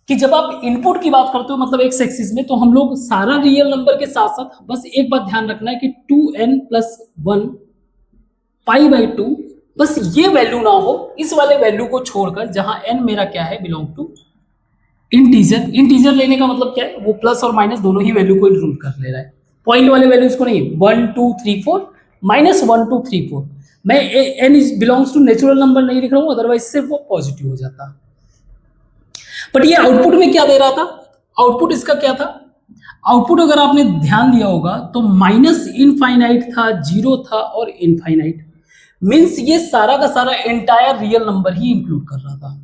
कि जब आप इनपुट की बात करते हो मतलब एक्स एक्सिस में, तो हम लोग सारा रियल नंबर के साथ साथ बस एक बात ध्यान रखना है कि 2n+1 π/2 बस ये वैल्यू ना हो, इस वाले वैल्यू को छोड़कर, जहां n मेरा क्या है, बिलोंग टू इंटीजर। इंटीजर लेने का मतलब क्या है, वो प्लस और माइनस दोनों ही वैल्यू को इंक्लूड कर ले रहा है, पॉइंट वाले वैल्यूज को नहीं। 1 2 3 4 -1 2 3 4 मैं n belongs to natural number नहीं लिख रहा हूं, अदरवाइज सिर्फ वो पॉजिटिव हो जाता। बट ये आउटपुट में क्या दे रहा था, आउटपुट इसका क्या था, आउटपुट अगर आपने ध्यान दिया होगा तो -इनफाइनाइट था, 0 था और इनफाइनाइट, मींस ये सारा का सारा एंटायर रियल नंबर ही इंक्लूड कर रहा था।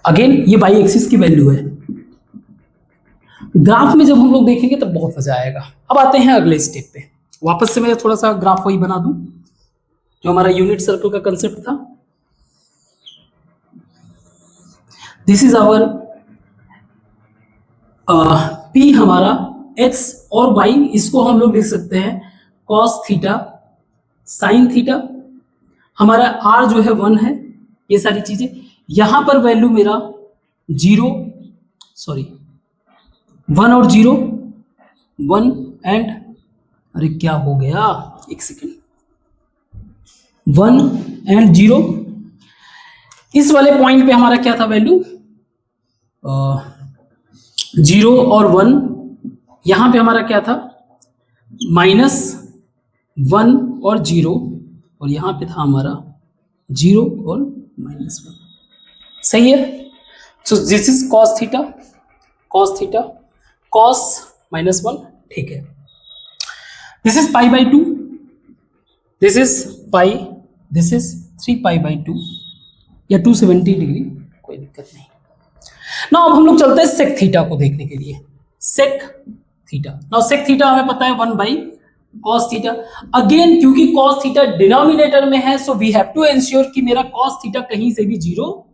अगेन ये बाई एक्सिस की वैल्यू है। ग्राफ में जब हम लोग देखेंगे तब बहुत मजा आएगा। अब आते हैं अगले स्टेप पे, वापस से मैं थोड़ा सा ग्राफ वही बना दूं जो हमारा यूनिट सर्कल का कंसेप्ट था। दिस इज आवर P हमारा x और y, इसको हम लोग लिख सकते हैं cos थीटा sin थीटा, हमारा r जो है 1 है, ये सारी चीजें। यहां पर वैल्यू मेरा 1 और 0, 1 एंड, अरे क्या हो गया, एक सेकेंड, 1 एंड 0। इस वाले पॉइंट पे हमारा क्या था वैल्यू, 0 और 1। यहां पे हमारा क्या था, -1 और 0, और यहां पे था हमारा 0 और -1। सही है। So this is cos theta, cos theta, cos -1, ठीक है। This is π/2, this is pi, this is 3π/2 या 270 डिग्री, कोई दिक्कत नहीं। ना अब हम लोग चलते हैं सेक थीटा को देखने के लिए। सेक थीटा, ना सेक थीटा हमें पता है 1/cos थीटा। अगेन क्योंकि cos थीटा डिनोमिनेटर में है, so we have to ensure कि मेरा cos थीटा कहीं से भी 0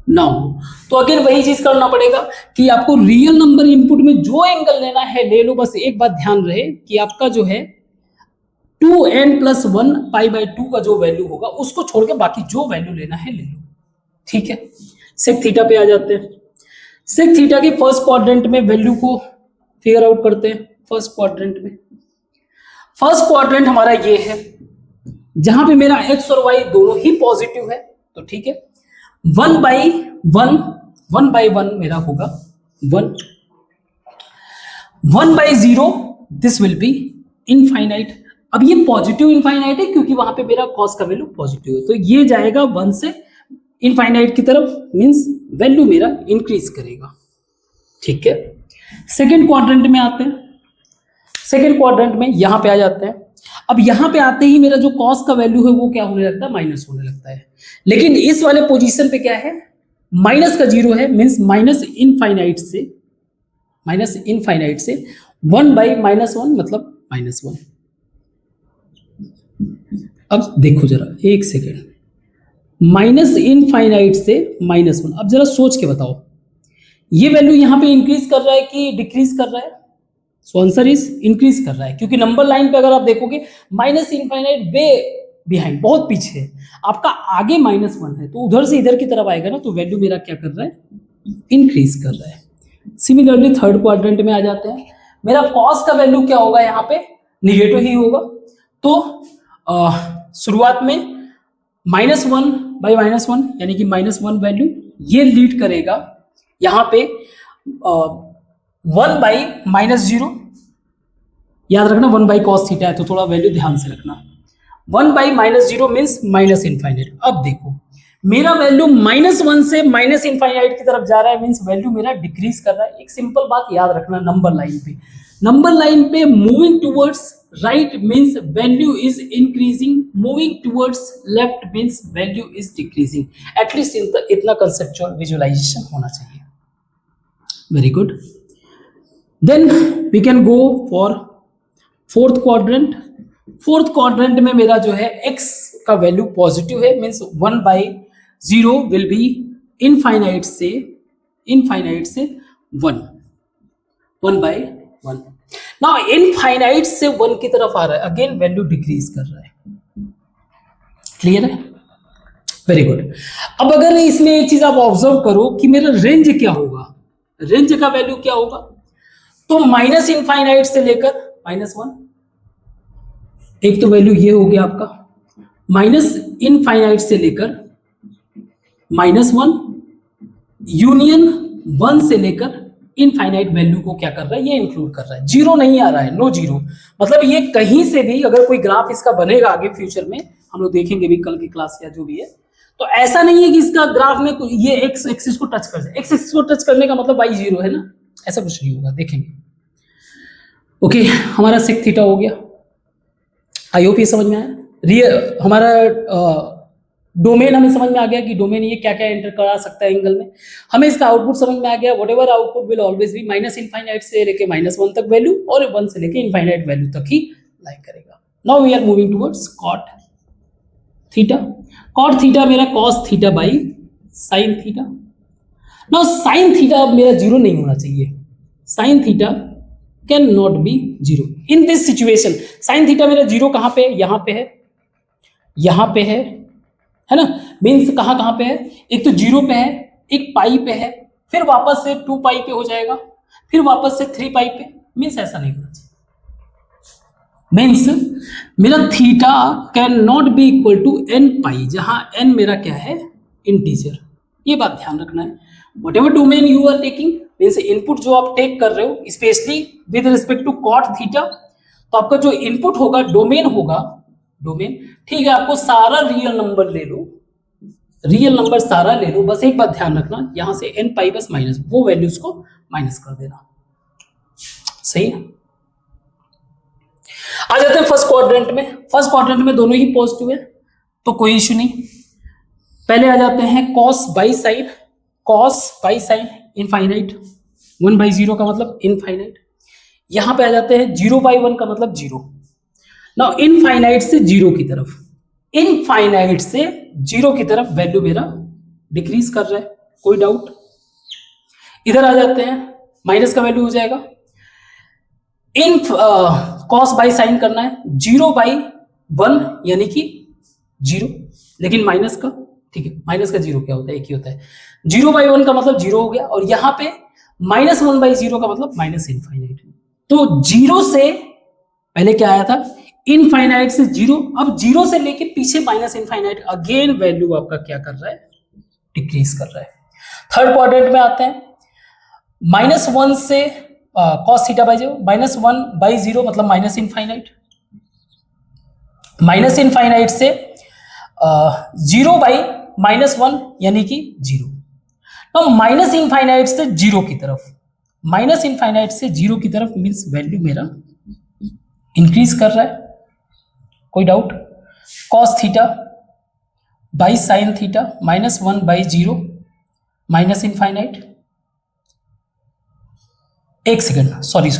ना हो। तो अगेन वही चीज करना पड़ेगा कि आपको रियल नंबर इनपुट में जो एंगल लेना है ले लो। बस एक बात ध्यान रहे कि आपका जो है 2n+1 π/2 का जो वैल्यू होगा उसको छोड़ के बाकी जो वैल्यू लेना है ले लो, ठीक है। सेक थीटा पे आ जाते हैं। सेक थीटा के फर्स्ट क्वाड्रेंट में वैल्यू को फिगर आउट करते हैं। फर्स्ट क्वाड्रेंट में, फर्स्ट क्वाड्रेंट हमारा ये है जहां पे मेरा x और y दोनों ही पॉजिटिव है, तो ठीक है। 1/1 मेरा होगा 1, 1/0 दिस विल बी इनफाइनाइट। अब ये पॉजिटिव इनफाइनाइट है क्योंकि वहां पे मेरा cos का वैल्यू पॉजिटिव है, तो ये जाएगा 1 से इनफाइनाइट की तरफ, मींस वैल्यू मेरा इंक्रीज करेगा, ठीक है। सेकेंड क्वाड्रेंट में आते हैं। सेकेंड क्वाड्रेंट में यहां पे आ जाते हैं। अब यहां पे आते ही मेरा जो cos का वैल्यू है वो क्या होने लगता है, माइनस होने लगता है। लेकिन इस वाले पोजीशन पे क्या है, माइनस का 0 है, मींस माइनस इनफाइनाइट से 1/-1 मतलब -1। अब देखो जरा एक सेकेंड, माइनस इनफाइनाइट से -1। अब जरा सोच के बताओ ये वैल्यू यहां पे इंक्रीज कर रहा है कि डिक्रीज कर रहा है? सो आंसर इज इंक्रीज कर रहा है, क्योंकि नंबर लाइन पे अगर आप देखोगे माइनस इनफाइनाइट वे बिहाइंड, बहुत पीछे है, आपका आगे -1 है, तो उधर से इधर की तरफ आएगा ना, तो वैल्यू मेरा क्या कर रहा है, इंक्रीज कर रहा है। सिमिलरली थर्ड क्वाड्रेंट में आ जाते हैं। मेरा cos का वैल्यू क्या होगा, यहाँ पे निगेटिव ही होगा, तो शुरुआत में -1/-1 यानी कि -1 वैल्यू ये लीड करेगा यहाँ पे 1/-0। याद रखना 1/cos थीटा है, तो थोड़ा वैल्यू ध्यान से रखना। 1/-0 मीन्स माइनस इनफाइनाइट। अब देखो मेरा वैल्यू -1 से माइनस इनफाइनाइट की तरफ जा रहा है, मीन्स वैल्यू मेरा डिक्रीज कर रहा है। एक सिंपल बात याद रखना, नंबर लाइन पे moving towards right means value is increasing, moving towards left means value is decreasing. At least इतना कंसेप्चुअल विजुअलाइजेशन होना चाहिए। Very good. Then we can go for fourth quadrant. Fourth quadrant में मेरा जो है x का value positive है, means 1/0 will be infinite से 1, 1/1। नाउ इनफाइनाइट से 1 की तरफ आ रहा है, अगेन वैल्यू डिक्रीज कर रहा है। क्लियर है? Very good. अब अगर इसमें एक चीज आप ऑब्जर्व करो कि मेरा रेंज क्या होगा, रेंज का वैल्यू क्या होगा, तो माइनस इनफाइनाइट से लेकर -1, एक तो वैल्यू ये हो गया आपका, माइनस इनफाइनाइट से लेकर -1, यूनियन 1 से लेकर इनफाइनाइट वैल्यू को क्या कर रहा है, ये इंक्लूड कर रहा है। जीरो नहीं आ रहा है, नो जीरो, मतलब ये कहीं से भी अगर कोई ग्राफ इसका बनेगा आगे फ्यूचर में, हम लोग देखेंगे भी कल की क्लास या जो भी है, तो ऐसा नहीं है कि इसका ग्राफ में ये एक्स एक्सिस को टच कर जाए। एक्स एक्सिस को टच करने का मतलब y 0 है ना, ऐसा कुछ नहीं होगा, देखेंगे। ओके, हमारा सेक थीटा हो गया, आई होप ये समझ में आया। रियल हमारा डोमेन हमें समझ में आ गया कि डोमेन ये क्या क्या एंटर करा सकता है एंगल में। हमें इसका आउटपुट समझ में आ गया, what ever output will always भी माइनस इनफाइनाइट से लेके -1 तक वैल्यू और 1 से लेके इनफाइनाइट वैल्यू तक ही लाइक करेगा। Now we are moving towards cot theta. Cot theta मेरा cos theta by sine theta. Now sine theta अब मेरा जीरो नहीं होना चाहिए, sine theta can not be zero in this situation. Sine theta मेरा जीरो कहां पे है, यहां पे है, यहां पे है ना, मीन्स कहां कहां पे है, एक तो जीरो पे है, एक पाई पे है, फिर वापस से 2 पाई पे हो जाएगा, फिर वापस से 3 पाई पे, मीन्स ऐसा नहीं होना चाहिए। मीन्स मेरा theta can not be equal to n pi, जहां n मेरा क्या है, इंटीजर। ये बात ध्यान रखना है। Whatever domain you are taking, means input जो आप टेक कर रहे हो, specially with respect to cot theta, तो आपका जो इनपुट होगा डोमेन होगा, डोमेन, ठीक है, आपको सारा रियल नंबर ले लो, रियल नंबर सारा ले लो, बस एक बात ध्यान रखना, यहां से n पाई बस माइनस, वो वैल्यूज को माइनस कर देना, सही है। आ जाते हैं फर्स्ट क्वाड्रेंट में। फर्स्ट क्वाड्रेंट में दोनों ही पॉजिटिव है तो कोई इश्यू नहीं। पहले आ जाते हैं cos by sine, cos by sine infinite, 1/0 का मतलब इनफाइनाइट। यहां पे आ जाते हैं 0/1 का मतलब जीरो। नाउ इनफाइनाइट से जीरो की तरफ, इनफाइनाइट से जीरो की तरफ वैल्यू मेरा डिक्रीज कर रहा है, कोई डाउट। इधर आ जाते हैं, माइनस का वैल्यू हो जाएगा, इन कॉस बाई साइन करना है, 0/1 यानी कि जीरो, लेकिन माइनस का, ठीक है, माइनस का जीरो क्या होता है, एक ही होता है। 0/1 का मतलब जीरो हो गया, और यहां पे -1/0 का मतलब माइनस इनफाइनाइट। तो जीरो से पहले क्या आया था, इनफाइनाइट से जीरो, अब जीरो से लेके पीछे माइनस इनफाइनाइट, अगेन वैल्यू आपका क्या कर रहा है, डिक्रीज कर रहा है। थर्ड क्वाड्रेंट में आते हैं, -1 से कॉस थीटा बाई जीरो, -1/0 मतलब माइनस इनफाइनाइट, माइनस इनफाइनाइट से 0/-1 यानी कि जीरो। तो माइनस इनफाइनाइट से जीरो की तरफ, माइनस इनफाइनाइट से जीरो की तरफ मीन्स वैल्यू मेरा इंक्रीज कर रहा है, कोई doubt. Cos theta by sine theta, -1/0 minus infinite. एक सेकेंड, सॉरी,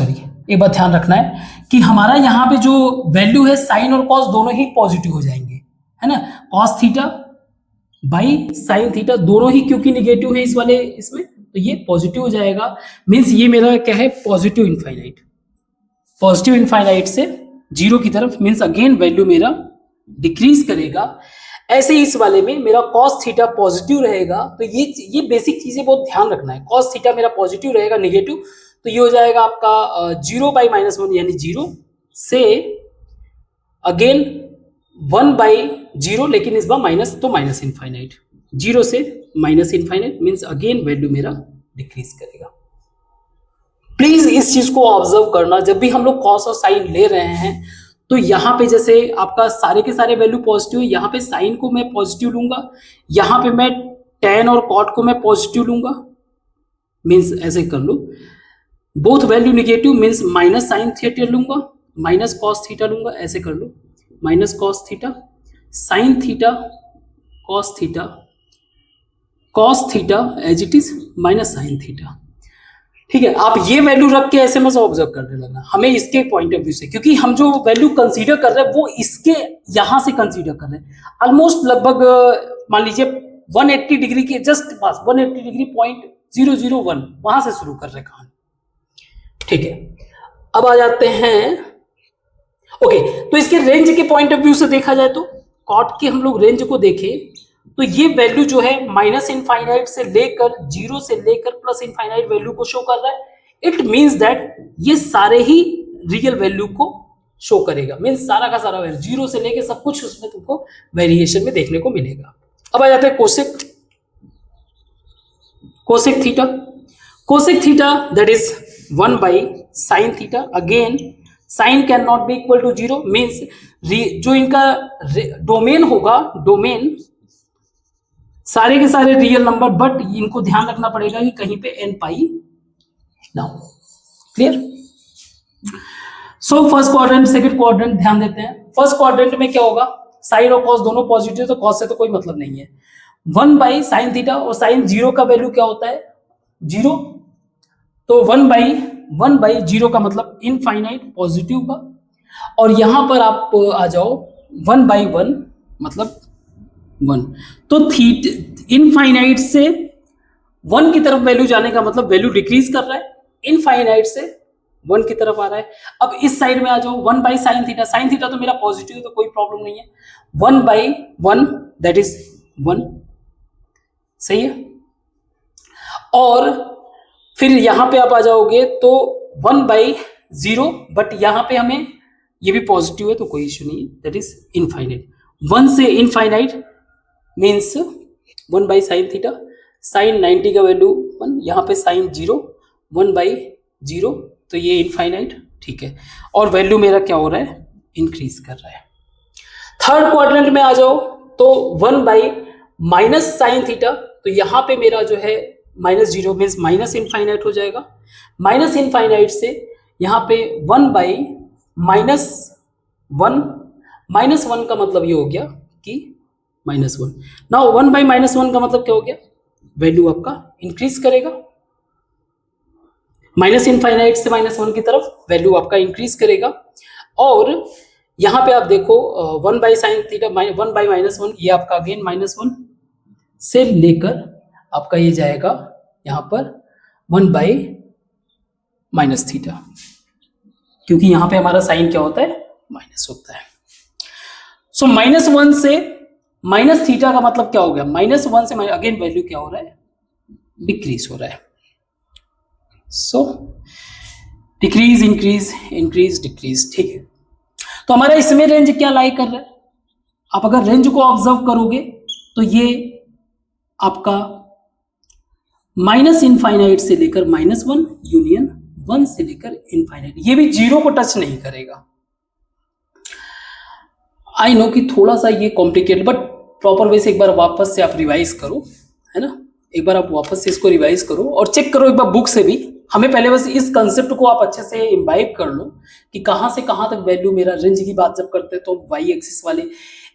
एक बात ध्यान रखना है कि हमारा यहाँ पे जो वैल्यू है साइन और कॉस दोनों ही पॉजिटिव हो जाएंगे, है ना। Cos theta by sine theta दोनों ही क्योंकि निगेटिव है इस वाले इसमें, तो ये पॉजिटिव हो जाएगा, मीन्स ये मेरा क्या है, पॉजिटिव इनफाइनाइट। पॉजिटिव इनफाइनाइट से जीरो की तरफ मीन्स अगेन वैल्यू मेरा डिक्रीज करेगा। ऐसे इस वाले में मेरा कॉस थीटा पॉजिटिव रहेगा, तो ये बेसिक चीजें बहुत ध्यान रखना है। कॉस थीटा मेरा पॉजिटिव रहेगा, नेगेटिव, तो ये हो जाएगा आपका 0/-1 यानी जीरो से अगेन 1/0, लेकिन इस बार माइनस, तो माइनस इनफाइनाइट, जीरो से minus infinite means again value मेरा डिक्रीज करेगा। प्लीज इस चीज को ऑब्जर्व करना, जब भी हम लोग कॉस और साइन ले रहे हैं तो यहाँ पे जैसे आपका सारे के सारे वैल्यू पॉजिटिव है, यहाँ पे साइन को मैं पॉजिटिव लूंगा, यहाँ पे मैं tan और cot को मैं पॉजिटिव लूंगा, मीन्स ऐसे कर लो। Both value negative means minus sine theta लूंगा, माइनस कॉस थीटा लूंगा, ऐसे कर लो, minus cos theta sine theta cos theta as it is minus sine theta. ठीक है, आप ये वैल्यू रख के ऐसे मत ऑब्जर्व करने लगना, हमें इसके पॉइंट ऑफ व्यू से, क्योंकि हम जो वैल्यू कंसीडर कर रहे हैं वो इसके यहां से कंसीडर कर रहे हैं। ऑलमोस्ट लगभग मान लीजिए 180 डिग्री के जस्ट पास, 180 डिग्री .001 वहां से शुरू कर रहे कहानी। ठीक है, अब आ जाते हैं ओके, तो इसके रेंज के पॉइंट ऑफ व्यू से देखा जाए तो कॉट के हम लोग रेंज को देखें तो ये वैल्यू जो है माइनस इनफाइनाइट से लेकर 0 से लेकर प्लस इनफाइनाइट वैल्यू को शो कर रहा है। इट मींस दैट ये सारे ही रियल वैल्यू को शो करेगा, मींस सारा का सारा वैल्यू 0 से लेकर सब कुछ उसमें तुमको वेरिएशन में देखने को मिलेगा। अब आ जाते हैं cosec theta. Cosec theta that is 1 by sine theta. Again sine can not be equal to 0, means जो इनका डोमेन होगा, डोमेन सारे के सारे रियल नंबर, बट इनको ध्यान रखना पड़ेगा कि कहीं पे n पाई ना हो। Clear? So first quadrant second quadrant ध्यान देते हैं। फर्स्ट क्वाड्रेंट में क्या होगा, साइन और कॉस दोनों पॉजिटिव, तो कॉस से तो कोई मतलब नहीं है। 1 by साइन थीटा, और साइन 0 का वैल्यू क्या होता है 0, तो 1 by 0 का मतलब इनफाइनाइट पॉजिटिव का। और यहां पर आप आ जाओ 1 by 1 मतलब 1, तो इनफाइनाइट से 1 की तरफ वैल्यू जाने का मतलब वैल्यू डिक्रीज कर रहा है, इनफाइनाइट से 1 की तरफ आ रहा है। अब इस साइड में आ जाओ 1 by sine theta, sine theta तो मेरा पॉजिटिव, तो कोई प्रॉब्लम नहीं है। 1 by 1 दैट इज 1, सही है। और फिर यहां पे आप आ जाओगे तो 1 by 0, बट यहां पे हमें ये भी पॉजिटिव है तो कोई इश्यू नहीं है, दैट इज इनफाइनाइट। 1 से infinite means 1 by sine theta, sine 90 का वैल्यू 1, यहाँ पे साइन 0, 1 by 0, तो ये इनफाइनाइट। ठीक है, और वैल्यू मेरा क्या हो रहा है, इंक्रीज कर रहा है। थर्ड क्वाड्रेंट में आ जाओ तो 1 by माइनस साइन थीटा, तो यहाँ पे मेरा जो है -0 मीन्स माइनस इनफाइनाइट हो जाएगा। माइनस इनफाइनाइट से यहाँ पे 1 by -1, -1 का मतलब ये हो गया कि -1। नाउ 1 by -1 का मतलब क्या हो गया, वैल्यू आपका इंक्रीज करेगा, माइनस इनफाइनाइट से -1 की तरफ वैल्यू आपका इंक्रीज करेगा। और यहां पे आप देखो 1 by साइन थीटा, 1 by -1, ये आपका अगेन -1 से लेकर आपका ये जाएगा यहां पर 1 by -थीटा, क्योंकि यहां पे हमारा साइन क्या होता है, माइनस होता है। सो -1 से -थीटा का मतलब क्या हो गया, -1 से अगेन वैल्यू क्या हो रहा है, डिक्रीज हो रहा है। सो डिक्रीज इंक्रीज इंक्रीज डिक्रीज। ठीक है, तो हमारा इसमें रेंज क्या लाई कर रहा है, आप अगर रेंज को ऑब्जर्व करोगे तो ये आपका -इनफाइनाइट से लेकर -1 यूनियन 1 से लेकर इनफाइनाइट, ये भी 0 को टच नहीं करेगा। आई नो कि थोड़ा सा ये कॉम्प्लिकेटेड, बट प्रॉपर वे से एक बार वापस से आप रिवाइज करो, है ना, एक बार आप वापस से इसको रिवाइज करो और चेक करो एक बार बुक से भी। हमें पहले बस इस कंसेप्ट को आप अच्छे से इम्बाइब कर लो कि कहां से कहां तक वैल्यू, मेरा रेंज की बात जब करते हैं तो वाई एक्सिस वाले,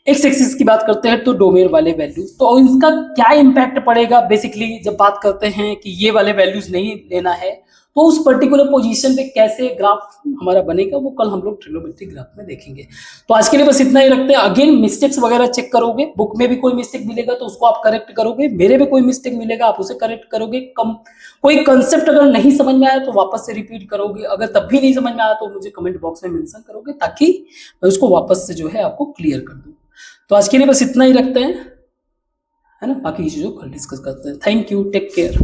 एक्स एक्सिस की बात करते हैं तो डोमेन वाले वैल्यूज, तो इनका क्या इम्पैक्ट पड़ेगा बेसिकली जब बात करते हैं कि ये वाले वैल्यूज नहीं लेना है, तो उस पर्टिकुलर पोजीशन पे कैसे ग्राफ हमारा बनेगा वो कल हम लोग ट्रिग्नोमेट्रिक ग्राफ में देखेंगे। तो आज के लिए बस इतना ही रखते हैं। अगेन मिस्टेक्स वगैरह चेक करोगे, बुक में भी कोई मिस्टेक मिलेगा तो उसको आप करेक्ट करोगे, मेरे में कोई मिस्टेक मिलेगा आप उसे करेक्ट करोगे। कोई कंसेप्ट अगर नहीं समझ में आया तो वापस से रिपीट करोगे, अगर तब भी नहीं समझ में आया तो मुझे कमेंट बॉक्स में मेंशन करोगे ताकि मैं उसको वापस से जो है आपको क्लियर कर दूं। तो आज के लिए बस इतना ही रखते हैं, है ना, बाकी चीजों को कल डिस्कस करते हैं। Thank you, take care.